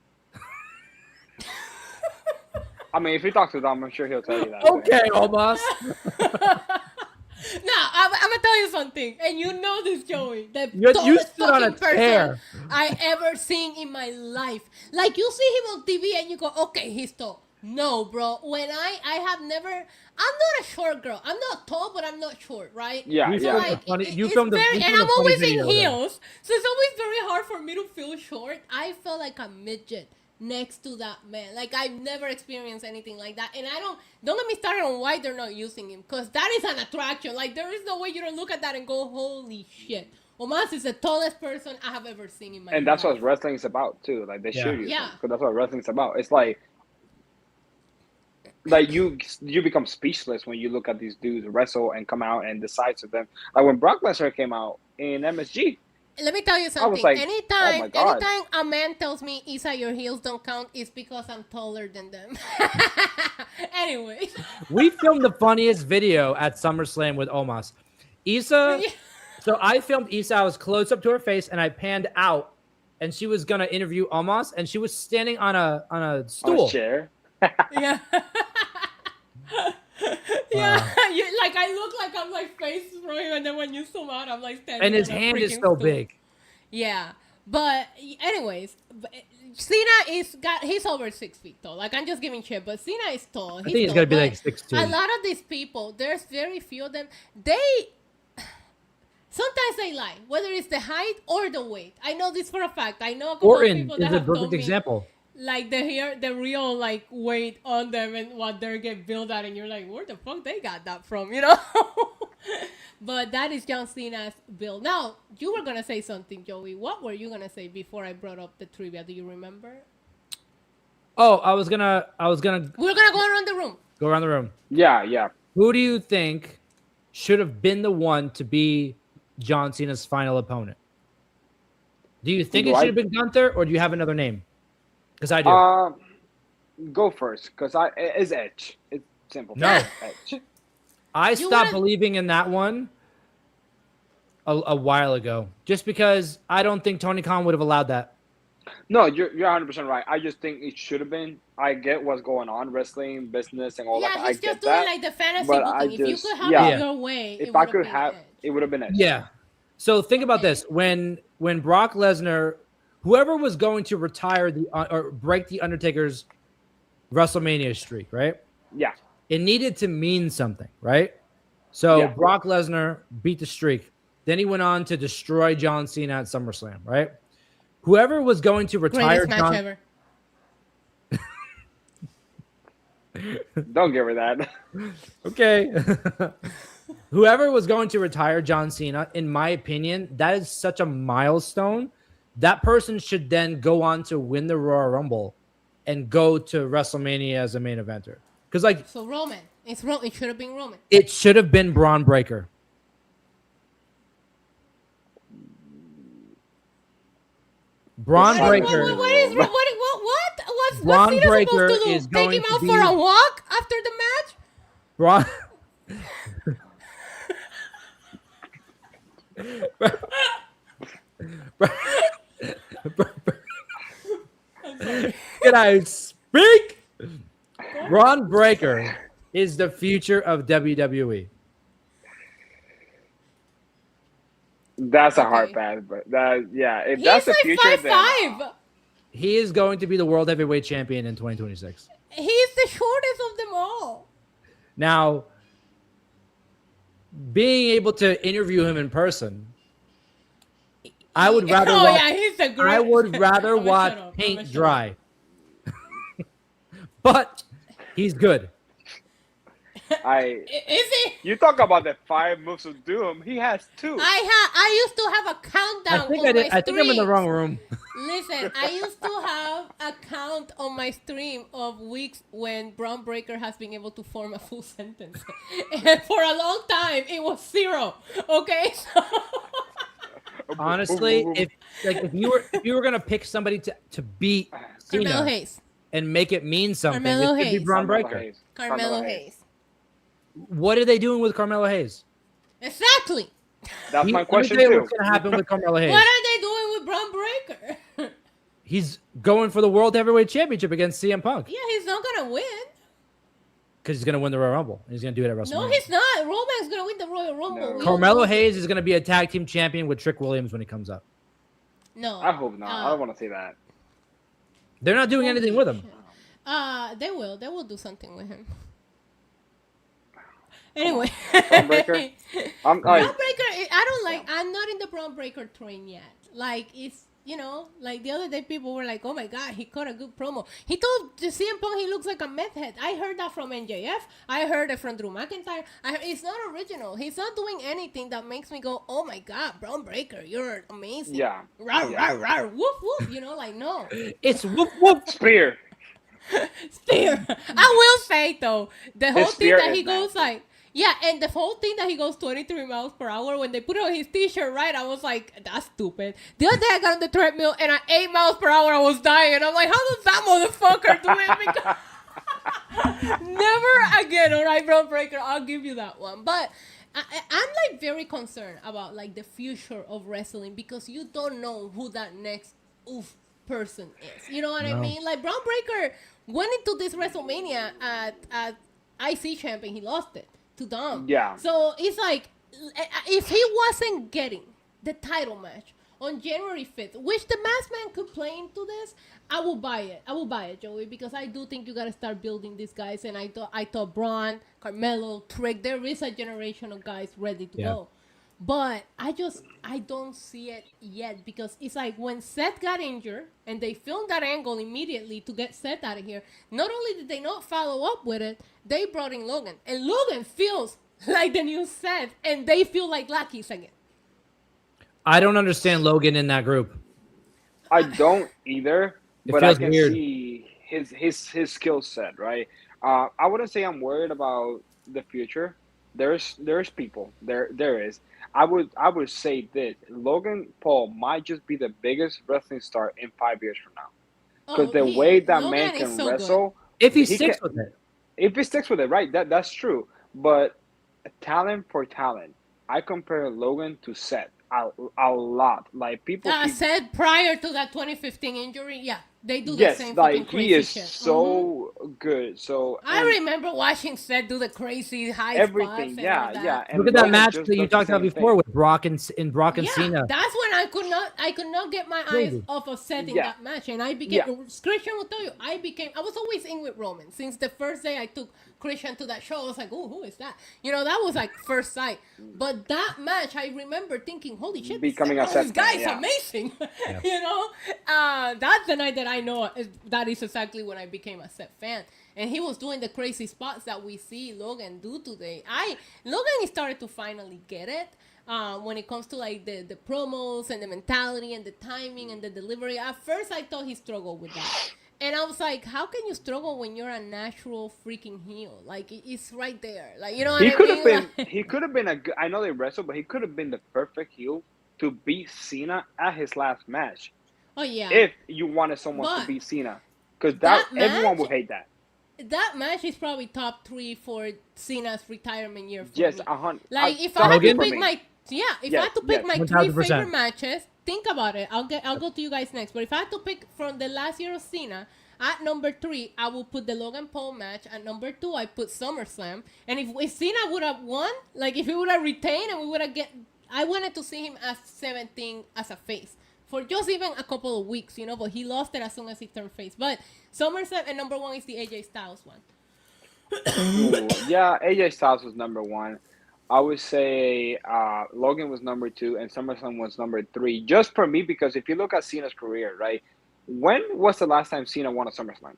I mean, if you talk to Dom, I'm sure he'll tell you that. Okay, almost. Now, I'm gonna tell you something, and you know this, Joey. The You tallest stood on a fucking person tear. I ever seen in my life. Like, you see him on TV and you go, okay, he's tall. No, bro. When I have never. I'm not a short girl. I'm not tall, but I'm not short, right? Yeah, You yeah. filmed yeah. the funny- you it's filmed the- very, you and filmed a I'm funny always in video there. heels, so it's always very hard for me to feel short. I feel like a midget next to that man. Like, I've never experienced anything like that, and don't let me start on why they're not using him, because that is an attraction. Like, there is no way you don't look at that and go, holy shit. Omas is the tallest person I have ever seen in my life. And that's what wrestling is about too. Like they shoot you. Yeah. Because that's what wrestling's about. It's like you become speechless when you look at these dudes wrestle and come out and decide to them. Like when Brock Lesnar came out in MSG. Let me tell you something. like, oh my God. Anytime a man tells me, Isa, your heels don't count, it's because I'm taller than them. Anyway. We filmed the funniest video at SummerSlam with Omos. Issa. So I filmed Issa. I was close up to her face, and I panned out, and she was gonna interview Omos, and she was standing on a stool. On a chair. Yeah. Yeah. Like, I look like I'm like face from him, and then when you zoom out, I'm like standing And his on a hand is freaking so stool. big. Yeah. But anyways, Cena he's over 6 feet tall. Like, I'm just giving shit, but Cena is tall. I think he's gonna be like 6'2". A lot of these people, there's very few of them. Sometimes they lie, whether it's the height or the weight. I know this for a fact. I know a couple of Orton people is that a have told perfect me, example. like, the real like weight on them and what they get billed at, and you're like, where the fuck they got that from, you know? But that is John Cena's build. Now, you were gonna say something, Joey. What were you gonna say before I brought up the trivia? Do you remember? Oh, I was gonna We're gonna go around the room. go around the room. Yeah. Who do you think should have been the one to be John Cena's final opponent? Do you think it should have been Gunther, or do you have another name? Because I do. Go first, because it's Edge. It's simple. No. Edge. I You stopped wanna- believing in that one a while ago, just because I don't think Tony Khan would have allowed that. No, you're 100% right. I just think it should have been. I get what's going on, wrestling, business, and all that. Yeah, I he's get just doing that. like the fantasy but booking. I If you just- could have yeah. it your way, If it I would could have have, been it would have been Edge. Yeah. So think about this: when Brock Lesnar, whoever was going to retire or break the Undertaker's WrestleMania streak, right? Yeah. It needed to mean something, right? So Yeah. Brock Lesnar beat the streak. Then he went on to destroy John Cena at SummerSlam, right? Whoever was going to retire greatest match ever. Don't give her that. Okay. Whoever was going to retire John Cena, in my opinion, that is such a milestone. That person should then go on to win the Royal Rumble and go to WrestleMania as a main eventer. Because, like, So Roman, it should have been Roman. it should have been Braun Breaker. Braun Breaker. What? What's Braun Cena Breaker supposed to do? is Take going him to out be- for a walk after the match? Braun. Can I speak? Braun Breaker is the future of WWE. That's a hard Okay. pass, but if He's that's the like future, 5'5". He is going to be the world heavyweight champion in 2026. He's the shortest of them all. Now, being able to interview him in person, I would rather Oh watch, yeah, he's a great. I would rather I'm gonna watch shut up. I'm paint gonna shut dry. But he's good. I Is he? You talk about the 5 moves of doom. He has 2. I used to have a countdown on my I think I'm in the streams. wrong room. Listen, I used to have a count on my stream of weeks when Braun Breaker has been able to form a full sentence. And for a long time, it was 0. Okay? So Honestly, if you were gonna pick somebody to beat Carmelo Cena Hayes. and make it mean something, Carmelo it should be Hayes. Braun Breaker. Carmelo Hayes. What are they doing with Carmelo Hayes? Exactly. That's my Let me question tell you too. what's gonna happen with Carmelo Hayes. What are they doing with Braun Breaker? He's going for the World Heavyweight Championship against CM Punk Yeah, he's not going to win. because he's gonna win the Royal Rumble. He's gonna do it at WrestleMania. No, he's not. Roman's going to win the Royal Rumble. No. We all Carmelo know Hayes is gonna be a tag team champion with Trick Williams when he comes up. No. I hope not. I don't want to see that. They're not doing anything with him. They will. They will do something with him. Anyway. Braun Breaker? Braun Breaker, I'm not in the Braun Breaker train yet. Like, it's, like the other day people were like, oh my God, he cut a good promo. He told CM Punk he looks like a meth head. I heard that from NJF. I heard it from Drew McIntyre. It's not original. He's not doing anything that makes me go, oh my God, Braun Breaker, you're amazing. Yeah. Rawr, rawr, rawr, whoop, whoop. No. It's whoop whoop. Spear. Spear. I will say, though, the whole His thing spear that is he goes nasty. like, yeah, and the whole thing that he goes 23 miles per hour, when they put it on his t-shirt, right, I was like, that's stupid. The other day I got on the treadmill and at 8 miles per hour I was dying. I'm like, how does that motherfucker do it? Never again, all right, Braun Breaker, I'll give you that one. But I'm like very concerned about like the future of wrestling because you don't know who that next person is. You know what I mean? Like Braun Breaker went into this WrestleMania at IC champion, he lost it to Dom. Yeah. So it's like, if he wasn't getting the title match on January 5th, which the Masked Man could play into this, I will buy it. I will buy it, Joey, because I do think you got to start building these guys. And I thought Braun, Carmelo, Trick, there is a generation of guys ready to go. But I don't see it yet because it's like when Seth got injured and they filmed that angle immediately to get Seth out of here, not only did they not follow up with it, they brought in Logan. And Logan feels like the new Seth and they feel like lackeys again. I don't understand Logan in that group. I don't either, It but I feels can weird. see his skill set, right? I wouldn't say I'm worried about the future. There's people. There is. I would say this. Logan Paul might just be the biggest wrestling star in 5 years from now. Because the way that Logan man is can so wrestle, If he He sticks can- with it. if he sticks with it, right? That's true. But talent for talent, I compare Logan to Seth a lot. Like people keep Seth prior to that 2015 injury, yeah, they do the yes, same fucking like crazy he is shit. so good. So I and remember watching Seth do the crazy high spots everything, and yeah, all that. yeah. And Look at that Logan match just that you does the talked about same before thing. with Brock and Cena. That's when I could not get my eyes Crazy. off of Seth in Yeah. that match, and I became. Yeah. Christian will tell you, I was always in with Roman since the first day I took Christian to that show. I was like, oh, who is that? That was like first sight. But that match, I remember thinking, holy shit, Becoming a this Seth guy fan, is yeah. amazing. That's the night that I know that is exactly when I became a Seth fan. And he was doing the crazy spots that we see Logan do today. Logan started to finally get it when it comes to like the promos and the mentality and the timing and the delivery. At first, I thought he struggled with that. And I was like, how can you struggle when you're a natural freaking heel? Like, it's right there. Like, you know what He I could mean? have been. Like- He could have been a good. I know they wrestled, but he could have been the perfect heel to beat Cena at his last match. oh, yeah. If you wanted someone But to beat Cena, because that everyone match- would hate that. That match is probably top 3 for Cena's retirement year for Yes, me. 100. Like, if I had to Logan? pick my... Yeah, if I Yes, had to pick yes. my 3 1000%. favorite matches, think about it. I'll go to you guys next. But if I had to pick from the last year of Cena, at number 3, I will put the Logan Paul match. At number 2, I put SummerSlam. And if Cena would have won, like if he would have retained and we would have I wanted to see him as 17 as a face. For just even a couple of weeks, but he lost it as soon as he turned face. But SummerSlam and number 1 is the AJ Styles one. Ooh, yeah, AJ Styles was number 1. I would say Logan was number 2 and SummerSlam was number 3. Just for me, because if you look at Cena's career, right? When was the last time Cena won a SummerSlam?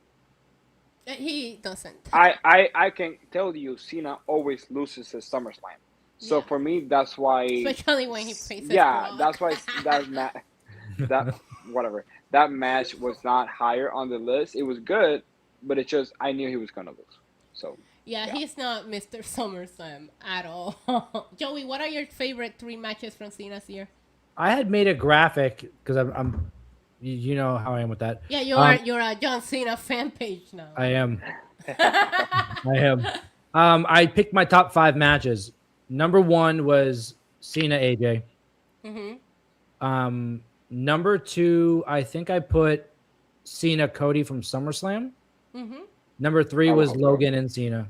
He doesn't. I can tell you, Cena always loses his SummerSlam. So Yeah. for me, that's why. Especially when he faces Yeah, Brock. that's why that whatever that match was not higher on the list. It was good, but it's just I knew he was gonna lose. So Yeah, yeah. he's not Mr. SummerSlam at all. Joey, what are your favorite 3 matches from Cena's year? I had made a graphic because I'm you know how I am with that. Yeah, you're a John Cena fan page now. I am. I am. I picked my top 5 matches. Number 1 was Cena AJ. Number 2, I think I put Cena Cody from SummerSlam. Number 3 was Logan and Cena.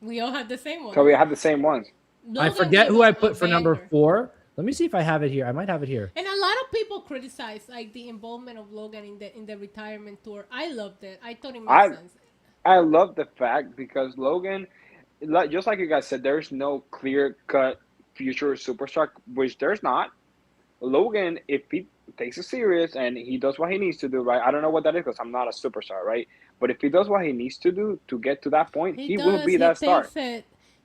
We all had the same one. So we have the same ones. I Logan forget gave who I a put for number banger. 4. Let me see if I have it here. I might have it here. And a lot of people criticize like the involvement of Logan in the retirement tour. I loved it. I thought it made sense. I love the fact because Logan, just like you guys said, there's no clear cut future superstar, which there's not. Logan, if he takes it serious and he does what he needs to do, right? I don't know what that is because I'm not a superstar, right? But if he does what he needs to do to get to that point, he will be that star.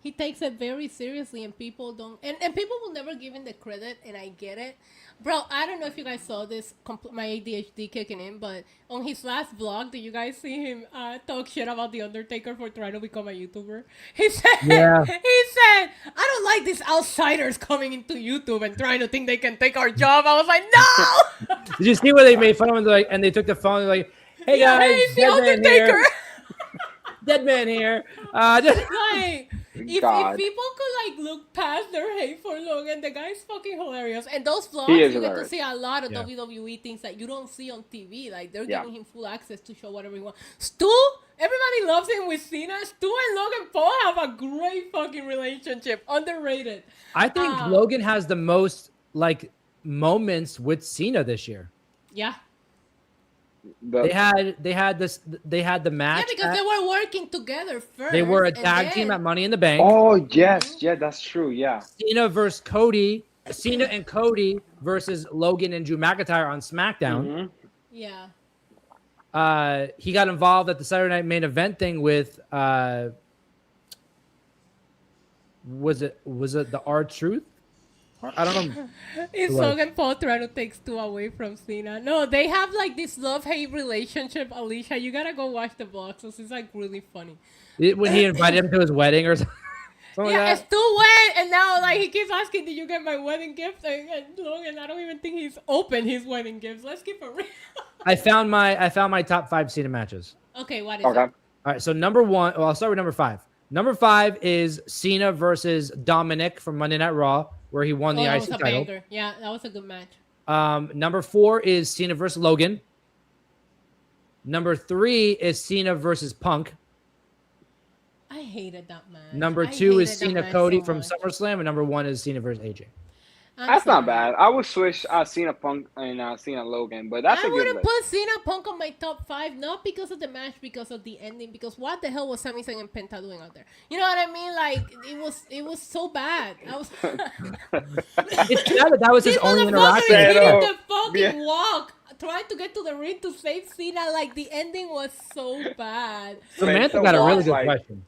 He takes it very seriously, and people don't, and people will never give him the credit, and I get it. Bro, I don't know if you guys saw this, my ADHD kicking in, but on his last vlog, did you guys see him talk shit about The Undertaker for trying to become a YouTuber? He said, I don't like these outsiders coming into YouTube and trying to think they can take our job. I was like, no! Did you see where they made fun of him? Like, and they took the phone and like, hey guys, Hey, it's The dead man Undertaker! here. Dead man here. Like, if God. people could like look past their hate for Logan, the guy's fucking hilarious. And those vlogs, He is you get to hilarious. see a lot of Yeah. WWE things that you don't see on TV. Like they're Yeah. giving him full access to show whatever he wants. Stu, everybody loves him with Cena. Stu and Logan Paul have a great fucking relationship. Underrated. I think Logan has the most like moments with Cena this year. Yeah. They had the match. Yeah, because they were working together first. They were a and tag team then- at Money in the Bank. Oh yes, yeah, that's true. Yeah. Cena versus Cody. Cena and Cody versus Logan and Drew McIntyre on SmackDown. Yeah. He got involved at the Saturday Night Main Event thing with was it the R-Truth? I don't know. Is Logan Paul trying to take Stu away from Cena? No, they have like this love-hate relationship, Alicia. You gotta go watch the vlogs. It's like really funny. When he invited him to his wedding or something. Yeah, Like Stu went, and now like he keeps asking, "Did you get my wedding gift?" And Logan, I don't even think he's opened his wedding gifts. Let's keep it real. I found my top 5 Cena matches. Okay, what is Okay. it? All right, so number 1. Well, I'll start with number 5. Number 5 is Cena versus Dominic from Monday Night Raw, where he won the that IC was a title. banger. Yeah, that was a good match. Number 4 is Cena versus Logan. Number 3 is Cena versus Punk. I hated that match. Number I 2 is hated that Cena match Cody so from much. SummerSlam, and number 1 is Cena versus AJ. I'm That's not sorry. bad. I would switch Cena Punk and Cena Logan, but that's I a good wouldn't list. put Cena Punk on my top 5, not because of the match, because of the ending. Because what the hell was Sami Zayn and Penta doing out there? You know what I mean? Like it was so bad. I was. It's sad that was his This only motherfucker is interaction. hitting Pero- the fucking Yeah. walk, trying to get to the ring to save Cena. Like the ending was so bad. Samantha Penta got a really walks good like- question.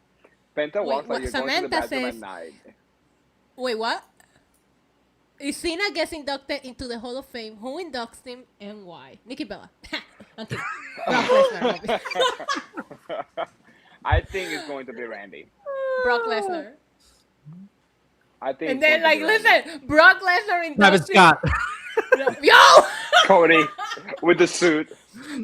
Penta Wait, walks what like you're going to the Samantha bathroom says- at night. Wait, what? If Cena gets inducted into the Hall of Fame, who inducts him and why? Nikki Bella. I'm kidding. Brock Lesnar. I think it's going to be Randy. Brock Lesnar. I think. And it's then, going like, to be Randy. listen, Brock Lesnar Travis inducts him. Scott. Yo! Cody with the suit.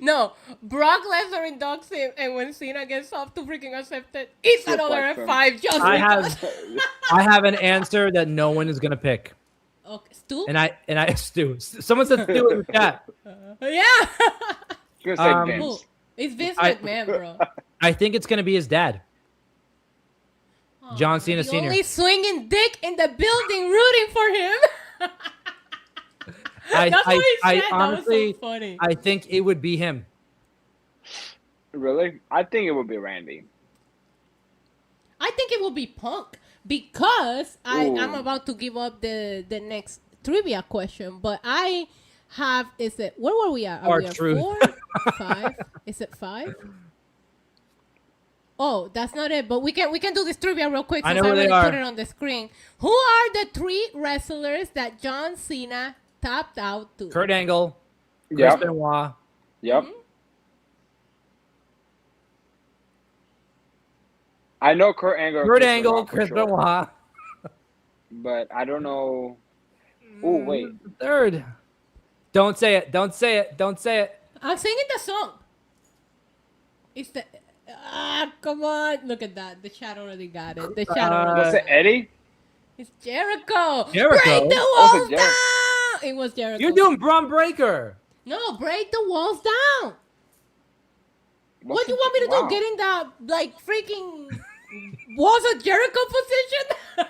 No, Brock Lesnar inducts him, and when Cena gets off to freaking accept it, it's Just another like him. F5 just I because. have I have an answer that no one is gonna pick, Okay, Stu? and I Stu. Someone said Stu in the chat. Yeah! You're gonna say Who? Vince. It's Vince I- McMahon, bro. I think it's gonna be his dad, John Cena The Sr. only swinging dick in the building rooting for him. That's what he said. That honestly, was so funny. I think it would be him. Really? I think it would be Randy. I think it will be Punk because I'm Ooh. about to give up the next trivia question, but I have where were we at? Are we at R-Truth. 4? 5? Is it 5? Oh, that's not it. But we can do this trivia real quick I since know I where they already are. put it on the screen. Who are the 3 wrestlers that John Cena tapped out to? Kurt Angle, Chris Yep. Benoit. Yep. I know Kurt Angle. Kurt Chris Angle, Benoit for Chris sure, Benoit. but I don't know. Oh wait, The third. Don't say it. Don't say it. Don't say it. I'm singing the song. It's the. Come on. Look at that. The chat already got it. The chat already was it Eddie? It's Jericho. Jericho? Break the Was it walls Jericho? down. It was Jericho. You're doing Braun Breaker. No, break the walls down. What Was do you it- want me to wow. do? Get in the like freaking walls of Jericho position?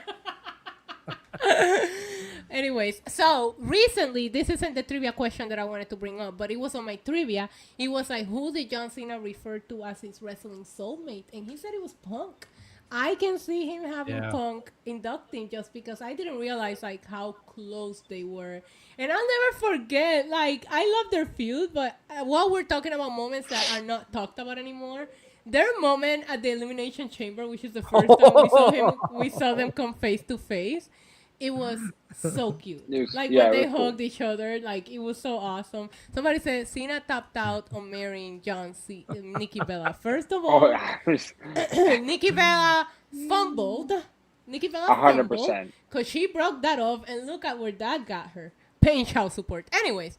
Anyways, so recently, this isn't the trivia question that I wanted to bring up, but it was on my trivia. It was like, who did John Cena refer to as his wrestling soulmate? And he said it was Punk. I can see him having Yeah. Punk inducting just because I didn't realize like how close they were. And I'll never forget, like, I love their feud, but while we're talking about moments that are not talked about anymore, their moment at the Elimination Chamber, which is the first time we saw them come face to face, it was so cute. It was- Like yeah, when it they was cool. hugged each other, like it was so awesome. Somebody said Cena tapped out on marrying Nikki Bella. First of all, Oh, Nikki Bella fumbled. Nikki Bella fumbled 100%. because she broke that off, and look at where that got her. Paying child support. Anyways,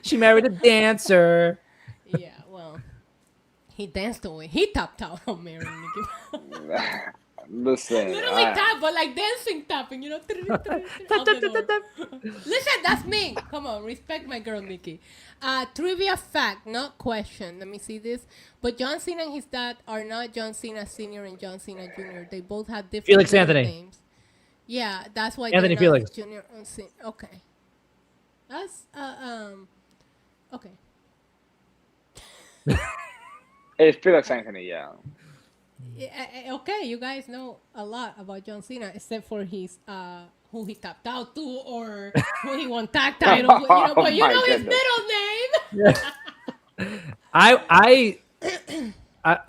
She married a dancer. yeah, well, he danced away. He tapped out on marrying Nikki Bella. Listen, Literally tap, but like dancing tapping, you know. Out the door. Listen, that's me. Come on, respect my girl Nikki. Trivia fact, not question. Let me see this. But John Cena and his dad are not John Cena Sr. and John Cena Jr. They both have different Felix middle Anthony. names. Yeah, that's why Anthony they're not Felix. Junior and Cena. Okay. That's okay. it's Felix Anthony, yeah. Okay, you guys know a lot about John Cena, except for his who he tapped out to or who he won tag title. But Oh you my know his goodness. middle name.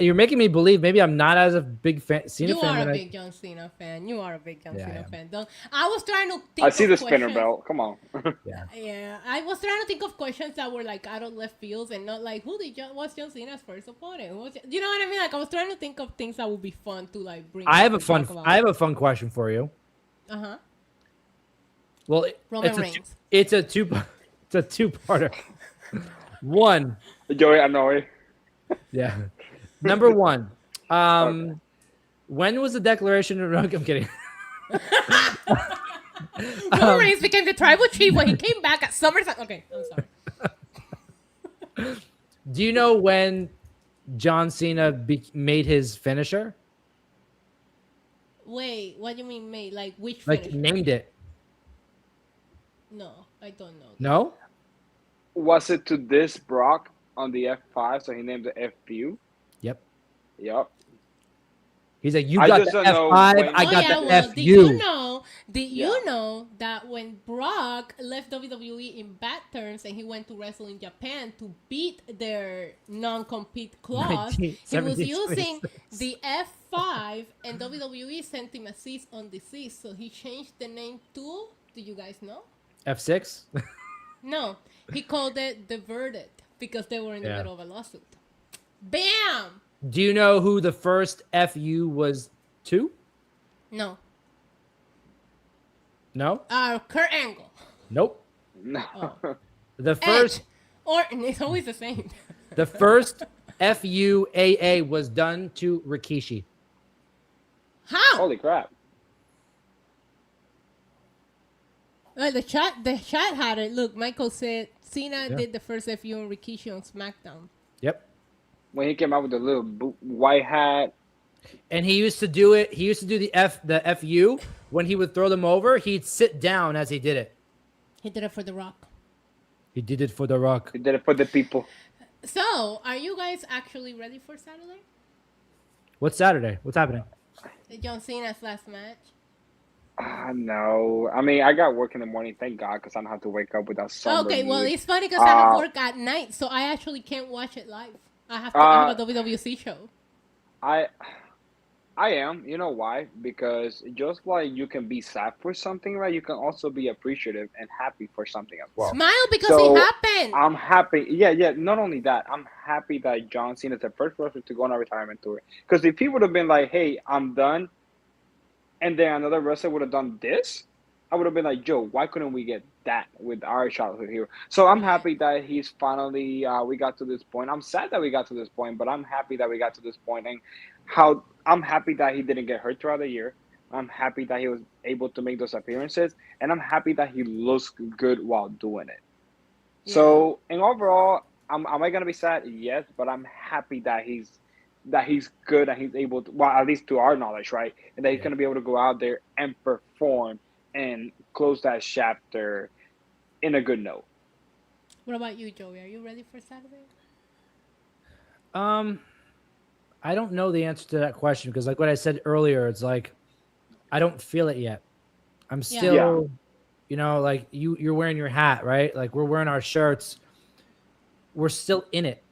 You're making me believe maybe I'm not as a big fan. Cena You fan. are a than big John Cena fan. You are a big John Yeah, I Cena am. fan. I was trying to think. I see of the spinner questions- belt. Come on. Yeah, I was trying to think of questions that were like out of left fields and not like what's John Cena's first opponent? You know what I mean? Like I was trying to think of things that would be fun to like bring. I up have a and fun. talk about. I have a fun question for you. Uh-huh. Well, Roman it's a Reigns. it's a two. It's a two-parter. One. Joey, I know it. Yeah. Number one. Okay. When was the declaration of? I'm kidding. Roman Reigns became the tribal chief when he came back at SummerSlam. Okay, I'm sorry. Do you know when John Cena made his finisher? Wait, what do you mean made? Like which Like finisher? named it? No, I don't know. No. Was it to this Brock on the F5, so he named the FU? Yep. Yep. He's like, you I got just the don't know F5. when- I Oh got yeah, the well, FU. did you know? Did Yeah. you know that when Brock left WWE in bad terms and he went to wrestle in Japan to beat their non-compete clause, he was 1976. using the F5 and WWE sent him a cease on desist, so he changed the name to. Do you guys know? F6. No, he called it the verdict because they were in the Yeah. middle of a lawsuit. Bam! Do you know who the first FU was to? No, No. Kurt Angle. Nope. No. Oh. The first. Edge. Or it's always the same. The first FUAA was done to Rikishi. How? Holy crap. Well, the chat had it. Look, Michael said Cena did the first FU and Rikishi on SmackDown. Yep. When he came out with the little white hat. And he used to do it. He used to do the FU when he would throw them over. He'd sit down as he did it. He did it for The Rock. He did it for The Rock. He did it for the people. So, are you guys actually ready for Saturday? What's Saturday? What's happening? John Cena's last match. No. I mean, I got work in the morning, thank God, because I don't have to wake up without sunburn. Okay, well, it's funny because I have work at night, so I actually can't watch it live. I have a WWC show. I I am. You know why? Because just like you can be sad for something, right? You can also be appreciative and happy for something as well. Smile because it So happened. I'm happy. Yeah, yeah. Not only that, I'm happy that John Cena is the first person to go on a retirement tour. Because if he would have been like, "Hey, I'm done," and then another wrestler would have done this, I would have been like, Joe, why couldn't we get that with our childhood hero? So I'm Right. happy that he's finally we got to this point. I'm sad that we got to this point, but I'm happy that we got to this point, and how I'm happy that he didn't get hurt throughout the year. I'm happy that he was able to make those appearances, and I'm happy that he looks good while doing it. Yeah. So, and overall, am I gonna be sad? Yes, but I'm happy that he's good and he's able to, well, at least to our knowledge, right? And that he's Yeah. gonna be able to go out there and perform and close that chapter in a good note. What about you, Joey? Are you ready for Saturday? I don't know the answer to that question because, like what I said earlier, it's like I don't feel it yet. I'm Yeah. still, like you're wearing your hat, right? Like we're wearing our shirts. We're still in it,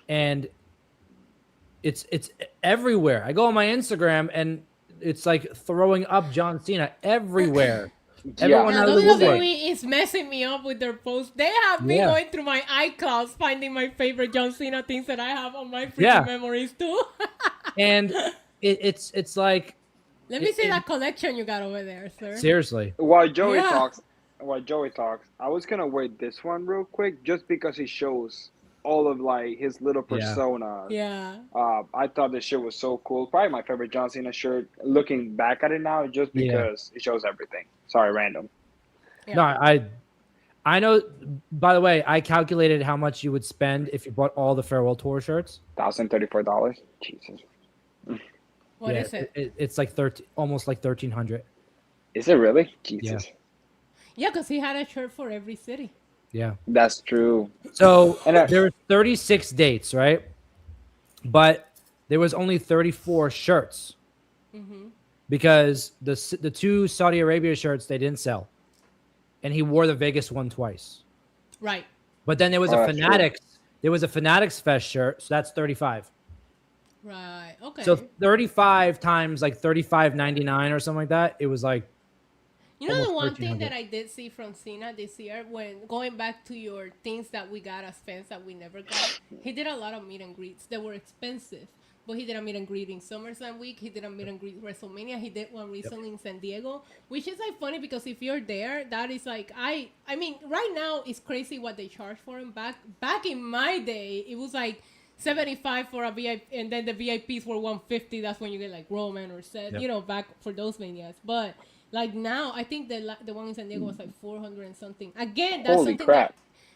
and it's everywhere. I go on my Instagram and it's like throwing up John Cena everywhere. Everyone Yeah, Now, out of the woodwork. WWE is messing me up with their posts. They have me Yeah. going through my iClouds, finding my favorite John Cena things that I have on my freaking Yeah. memories too. And it's like Let me It- see it- that collection you got over there, sir. seriously. Yeah. While Joey talks, I was gonna wear this one real quick just because it shows all of like his little Yeah. personas. Yeah. I thought this shirt was so cool. Probably my favorite John Cena shirt. Looking back at it now, just Yeah. because it shows everything. Sorry, random. Yeah. No, I know. By the way, I calculated how much you would spend if you bought all the farewell tour shirts. $1,034. Jesus, What is it? It's like almost like 1,300. is it really? Jesus, Yeah, because he had a shirt for every city. Yeah. that's true. So And there were 36 dates, right? But there was only 34 shirts because the two Saudi Arabia shirts they didn't sell, and he wore the Vegas one twice. Right. But then there was a that's true. Fanatics. There was a Fanatics Fest shirt, so that's 35. Right. Okay. So 35 times like 35.99 or something like that. It was like You know the almost one thing 1,300. that I did see from Cena this year, when going back to your things that we got as fans that we never got, he did a lot of meet and greets. They were expensive, but he did a meet and greet in SummerSlam week. He did a meet and greet WrestleMania. He did one recently in San Diego, which is like funny because if you're there, that is like I mean right now it's crazy what they charge for him. Back in my day, it was like 75 for a VIP, and then the VIPs were 150. That's when you get like Roman or Seth, Yep. back for those manias, but. Like now, I think the one in San Diego was like 400 and something. Again, that's Holy something crap.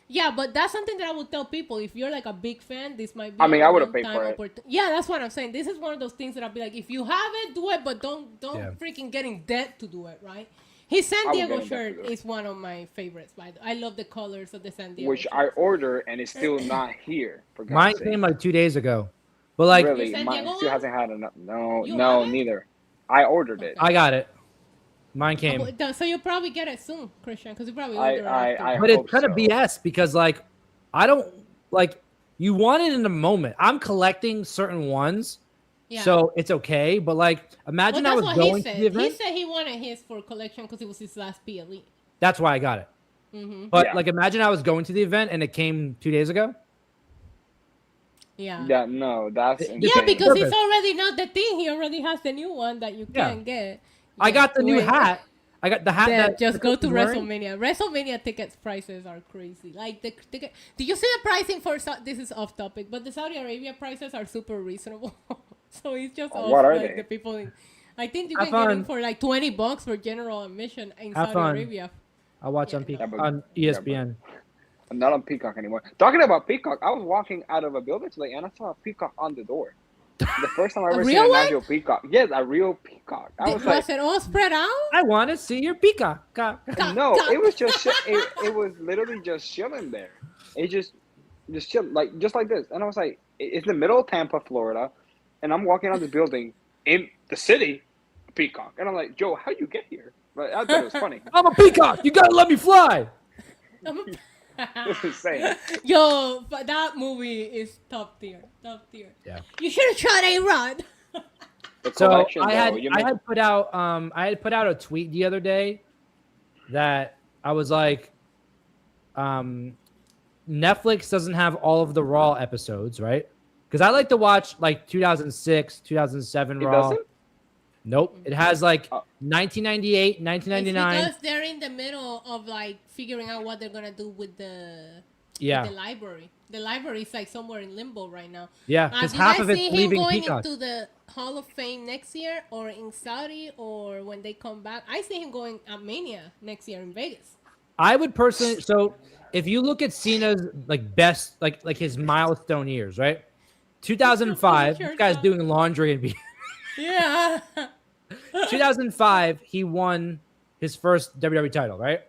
yeah, but that's something that I would tell people. If you're like a big fan, this might be. I mean, a I would've paid one-time for it. Yeah, that's what I'm saying. This is one of those things that I'll be like, if you have it, do it, but don't Yeah. freaking get in debt to do it, right? His San I would Diego get in debt to shirt do it. is one of my favorites. I love the colors of the San Diego. Which I shirts. ordered and it's still not here. For God's mine sake. came like 2 days ago. But like Really, San mine Diego still one? hasn't had enough. No, You no, have it? neither. I ordered it. I got it. Mine came. So you'll probably get it soon, Christian, because you probably I- ordered it. I- after. I- But it's hope kind of so. BS because like I don't like you want it in the moment. I'm collecting certain ones, Yeah. so it's okay. But like imagine Well, I that's was what going he to said. the event. He said he wanted his for collection because it was his last PLE. That's why I got it. Mm-hmm. But Yeah. like imagine I was going to the event and it came 2 days ago. Yeah. Yeah, no, that's Yeah, Yeah, insane. because Purpose. it's already not the thing. He already has the new one that you Yeah. can get. I got the new wait. hat. I got the hat Then that just go to was wearing. WrestleMania. WrestleMania tickets prices are crazy. Like the ticket. Did you see the pricing for? This is off topic, but the Saudi Arabia prices are super reasonable. So it's just off, What are like they? the people. I think you Have can get in fun. for like $20 for general admission in Have Saudi fun. Arabia. I'll watch Yeah, on no. Peacock, Yeah, but- on ESPN. I'm not on Peacock anymore. Talking about Peacock, I was walking out of a building today and I saw a peacock on the door. The first time I A ever seen real an one? actual peacock. Yes, a real peacock. I was like, Was it all spread out? I want to see your peacock. no, it was just it was literally just chilling there. It just chill just like this, and I was like, it's the middle of Tampa, Florida, and I'm walking out the building in the city, peacock, and I'm like, Joe, how you get here? But I thought it was funny. I'm a peacock. You gotta let me fly. I'm a- It's insane. Yo, but that movie is top tier. Top tier. Yeah. You should have tried A-Rod. The So collection, I though, had put out a tweet the other day that I was like, Netflix doesn't have all of the Raw episodes, right? Because I like to watch like 2006, 2007 it Raw. doesn't. Nope. It has like Oh. 1998, It's 1999. because they're in the middle of like figuring out what they're gonna do with the Yeah. library. The library is like somewhere in limbo right now. Yeah, because Did half I of it's see him leaving going Peacock. into the Hall of Fame next year, or in Saudi, or when they come back? I see him going at Mania next year in Vegas. I would personally. So if you look at Cena's like best, like his milestone years, right? 2005, this guy's doing laundry and be. Yeah. 2005, he won his first WWE title, right?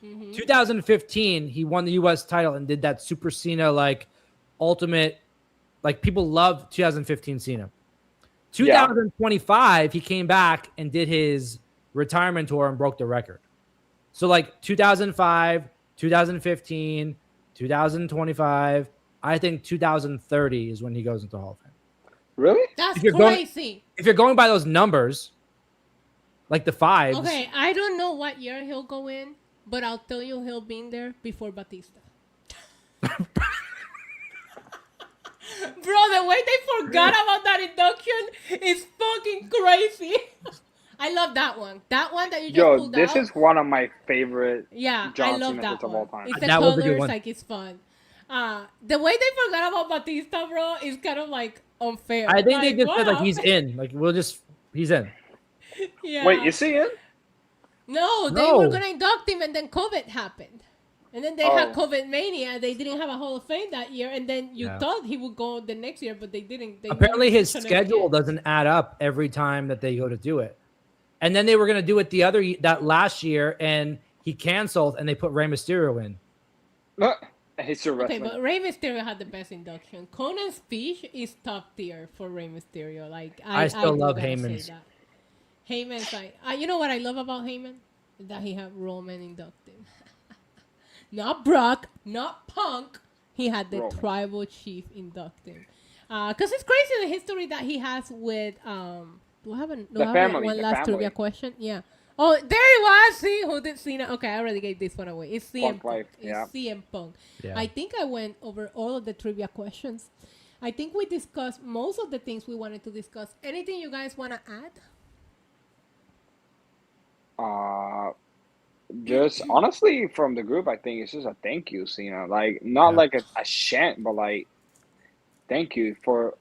2015, he won the US title and did that Super Cena like ultimate, like people love 2015 Cena. 2025, he came back and did his retirement tour and broke the record. So like 2005, 2015, 2025, I think 2030 is when he goes into Hall of Fame. Really? That's If you're crazy. If you're going by those numbers, like the fives. Okay, I don't know what year he'll go in, but I'll tell you he'll be in there before Batista. Bro, the way they forgot about that induction is fucking crazy. I love that one. That one that you just pulled this out. is one of my favorite Yeah, John I love Cena that hits of one. all time. It's the That was a good colors, one. like it's fun. The way they forgot about Batista, bro, is kind of like unfair. I think they just said like wow. he's in. Like he's in. Yeah. Wait, is he in? No, they No. were gonna induct him, and then COVID happened, and then they had Oh. COVID mania. They didn't have a Hall of Fame that year, and then you Yeah. thought he would go the next year, but they didn't. They Apparently his never schedule again. doesn't add up every time that they go to do it. And then they were going to do it that last year and he canceled and they put Rey Mysterio in. He's still Okay, wrestling. but Rey Mysterio had the best induction. Conan's speech is top tier for Rey Mysterio. Like I still do love gotta say Heyman's. that. Heyman's like, you know what I love about Heyman? That he had Roman inducted. Not Brock, not Punk. He had the Roman. tribal chief inducting. Because it's crazy the history that he has with do I have family, one the last family. trivia question? Yeah. Oh, there it was. See who did Cena? Okay, I already gave this one away. It's CM Punk's Punk. wife, yeah. It's CM Punk. Yeah. I think I went over all of the trivia questions. I think we discussed most of the things we wanted to discuss. Anything you guys want to add? Just honestly, from the group, I think it's just a thank you, Cena. Like not Yeah. like a chant, but like thank you for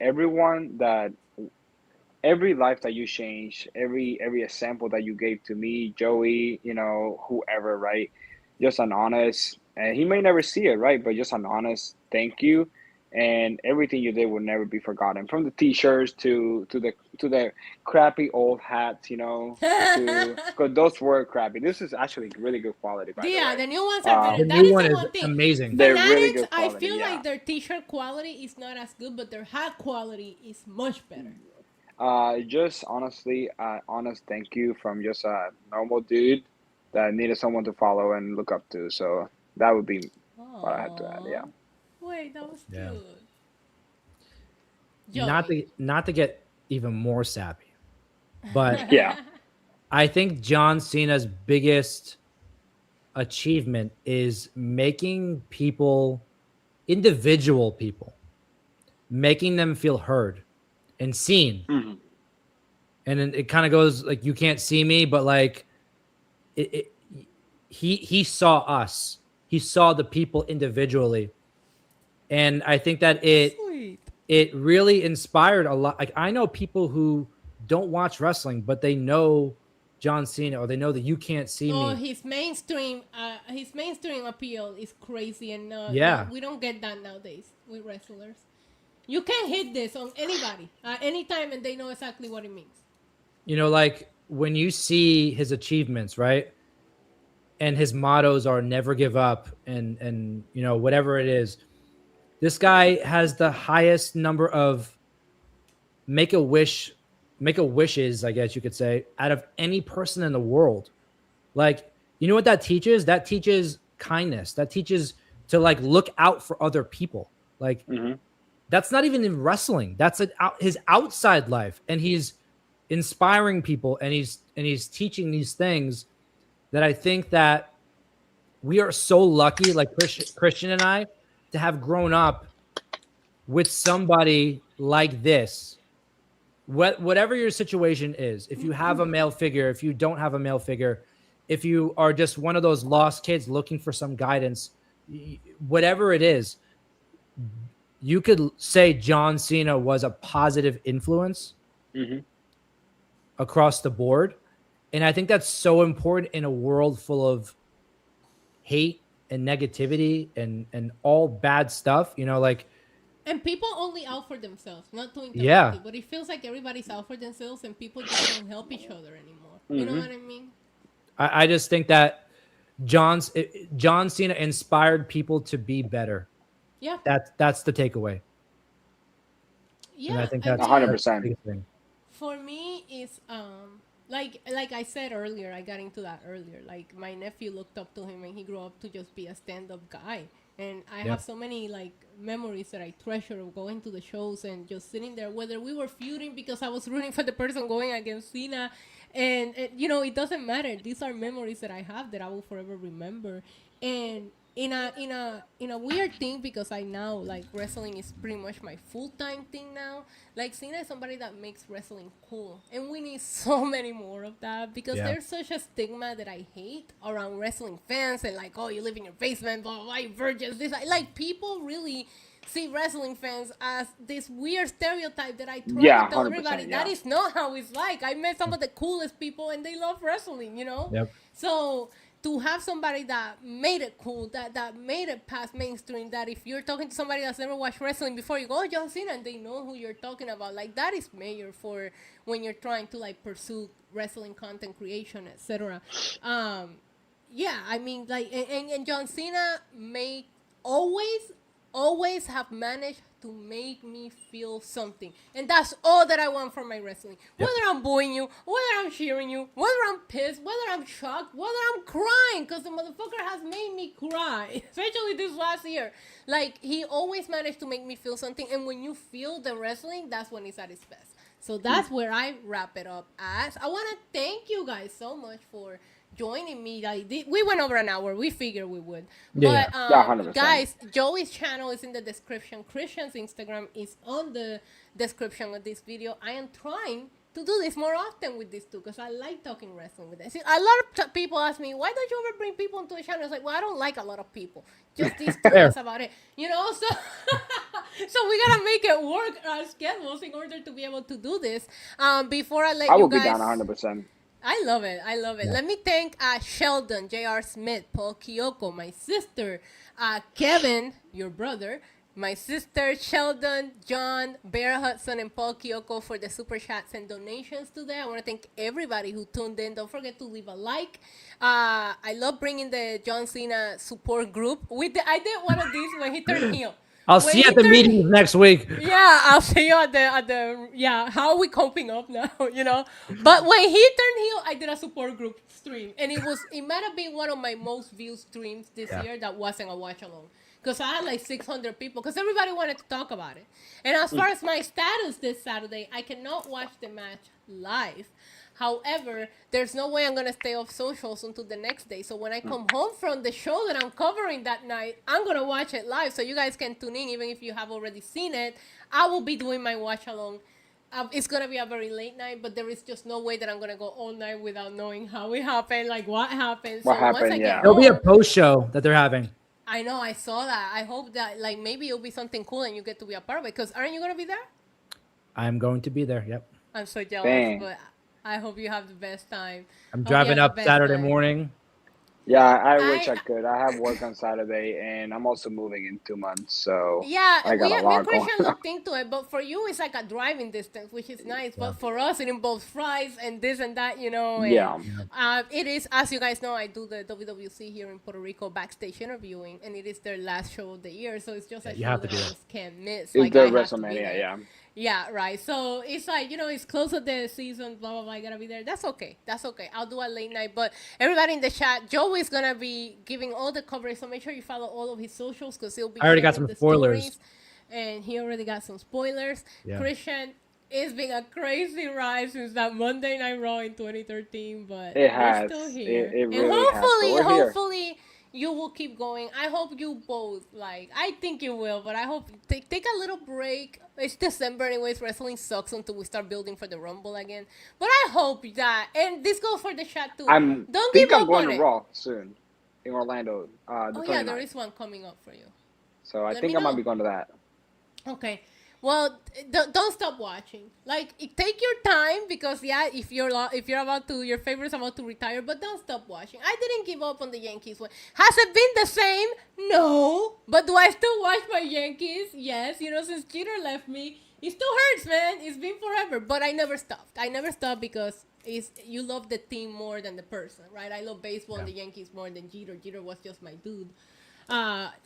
everyone that every life that you changed, every example that you gave to me, Joey, whoever, right? Just an honest, and he may never see it, right? But just an honest thank you, and everything you did will never be forgotten. From the T-shirts to the crappy old hats, because those were crappy. This is actually really good quality, by the Yeah, way. the new ones are The better. That new is one the is one thing. amazing. They're really Fanatics, good I quality, feel yeah. like their t-shirt quality is not as good, but their hat quality is much better. Just honestly, honest thank you from just a normal dude that needed someone to follow and look up to. So that would be what I had to add. Yeah. Wait, that was Yeah. good. Joey. Not to get even more sappy, but Yeah. I think John Cena's biggest achievement is making people, individual people, making them feel heard and seen. hmm And then it kind of goes like, you can't see me, but like he saw us. He saw the people individually. And I think that Sweet. it really inspired a lot. Like I know people who don't watch wrestling, but they know John Cena, or they know that you can't see Oh, me. his mainstream appeal is crazy, and Yeah. we don't get that nowadays with wrestlers. You can hit this on anybody at any time, and they know exactly what it means. Like when you see his achievements, right? And his mottos are never give up and whatever it is. This guy has the highest number of make-a-wishes, I guess you could say, out of any person in the world. Like, you know what that teaches? That teaches kindness, that teaches to like look out for other people. Like that's not even in wrestling. That's his outside life, and he's inspiring people, and he's teaching these things that I think that we are so lucky, like Christian and I, to have grown up with somebody like this. Whatever your situation is, if you have a male figure, if you don't have a male figure, if you are just one of those lost kids looking for some guidance, whatever it is, you could say John Cena was a positive influence across the board. And I think that's so important in a world full of hate and negativity and all bad stuff, you know, like. And people only out for themselves, not to interrupt you, but it feels like everybody's out for themselves and people just don't help each other anymore. You know what I mean? I just think that John Cena inspired people to be better. Yeah. That's the takeaway. Yeah. And I think that's 100%. For me, it's like I said earlier, I got into that earlier. Like my nephew looked up to him and he grew up to just be a stand-up guy. And I have so many like memories that I treasure of going to the shows and just sitting there, whether we were feuding because I was rooting for the person going against Cena. And you know, it doesn't matter. These are memories that I have that I will forever remember. And in a weird thing, because I now like wrestling is pretty much my full-time thing now. Like Cena is somebody that makes wrestling cool, and we need so many more of that, because there's such a stigma that I hate around wrestling fans, and like, oh, you live in your basement, blah blah blah, you virgins, this, like people really see wrestling fans as this weird stereotype that I try to tell everybody that is not how it's like. I met some of the coolest people and they love wrestling, you know. So to have somebody that made it cool, that made it past mainstream, that if you're talking to somebody that's never watched wrestling before, you go, oh, John Cena, and they know who you're talking about. Like, that is major for when you're trying to, like, pursue wrestling content creation, etc. Yeah, I mean, like, and John Cena always have managed to make me feel something, and that's all that I want from my wrestling. Whether I'm booing you, whether I'm cheering you, whether I'm pissed, whether I'm shocked, whether I'm crying, because the motherfucker has made me cry, especially this last year. Like, he always managed to make me feel something, and when you feel the wrestling, that's when it's at its best. So that's where I wrap it up as. I want to thank you guys so much for joining me. We went over an hour. We figured we would. But 100%. guys, Joey's channel is in the description. Christian's Instagram is on the description of this video. I am trying to do this more often with these two because I like talking wrestling with them. See, a lot of people ask me, why don't you ever bring people into the channel? It's like, well, I don't like a lot of people. Just these two, that's about it. You know, so so we gotta make it work our schedules in order to be able to do this. Before I let I you will guys, be down 100%. I love it. I love it. Let me thank Sheldon, J.R. Smith, Paul Kyoko, my sister, Kevin, your brother, my sister, Sheldon, John, Bear Hudson, and Paul Kyoko for the super chats and donations today. I want to thank everybody who tuned in. Don't forget to leave a like. I love bringing the John Cena support group. I did one of these when he turned heel. I'll see you at the meetings next week. Yeah, I'll see you at the how are we coping up now, you know? But when he turned heel, I did a support group stream, and it might have been one of my most viewed streams this year that wasn't a watch along, because I had like 600 people, because everybody wanted to talk about it. And as far as my status this Saturday, I cannot watch the match live. However, there's no way I'm going to stay off socials until the next day. So when I come home from the show that I'm covering that night, I'm going to watch it live. So you guys can tune in even if you have already seen it. I will be doing my watch along. It's going to be a very late night, but there is just no way that I'm going to go all night without knowing how it happened, like what happened. What happened, yeah. There'll be a post show that they're having. I know, I saw that. I hope that like maybe it'll be something cool and you get to be a part of it. Because aren't you going to be there? I'm going to be there, yep. I'm so jealous, but I hope you have the best time. I'm driving up Saturday morning. Yeah, I wish I could. I have work on Saturday, and I'm also moving in 2 months, so yeah, I got a lot me and Christian going. looked into it, but for you, it's like a driving distance, which is nice. Yeah. But for us, it involves flights and this and that, you know. And, it is, as you guys know, I do the WWC here in Puerto Rico backstage interviewing, and it is their last show of the year, so it's just a show that I just can't miss. It's like, the WrestleMania, yeah. Yeah, right. So it's like, it's close to the season, blah, blah, blah. I gotta be there. That's okay. That's okay. I'll do a late night. But everybody in the chat, Joe is gonna be giving all the coverage. So make sure you follow all of his socials because he'll be I already got sharing some the spoilers. stories. And he already got some spoilers. Yeah. Christian, it's been a crazy ride since that Monday Night Raw in 2013, but It we're has. still here. It And really has. But we're here. hopefully, you will keep going. I hope you both, I think you will, but I hope take a little break. It's December anyways. Wrestling sucks until we start building for the Rumble again. But I hope that, and this goes for the chat too. Don't give I'm up going on to it. Raw soon in Orlando. The Oh yeah, 29th. there is one coming up for you. So I Let think me I might know. be going to that. Okay. Well, don't stop watching. Take your time because if you're about to, your favorite's about to retire, but don't stop watching. I didn't give up on the Yankees. Has it been the same? No. But do I still watch my Yankees? Yes. Since Jeter left me, it still hurts, man. It's been forever, but I never stopped. I never stopped because you love the team more than the person, right? I love baseball and the Yankees more than Jeter. Jeter was just my dude.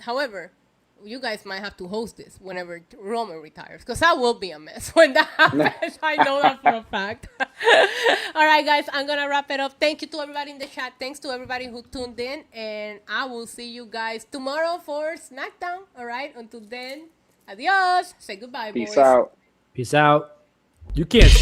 However, you guys might have to host this whenever Roman retires, because that will be a mess when that happens. I know that for a fact. All right, guys, I'm going to wrap it up. Thank you to everybody in the chat. Thanks to everybody who tuned in, and I will see you guys tomorrow for SmackDown. All right, until then, adios. Say goodbye, Peace boys. out. Peace out. You can't.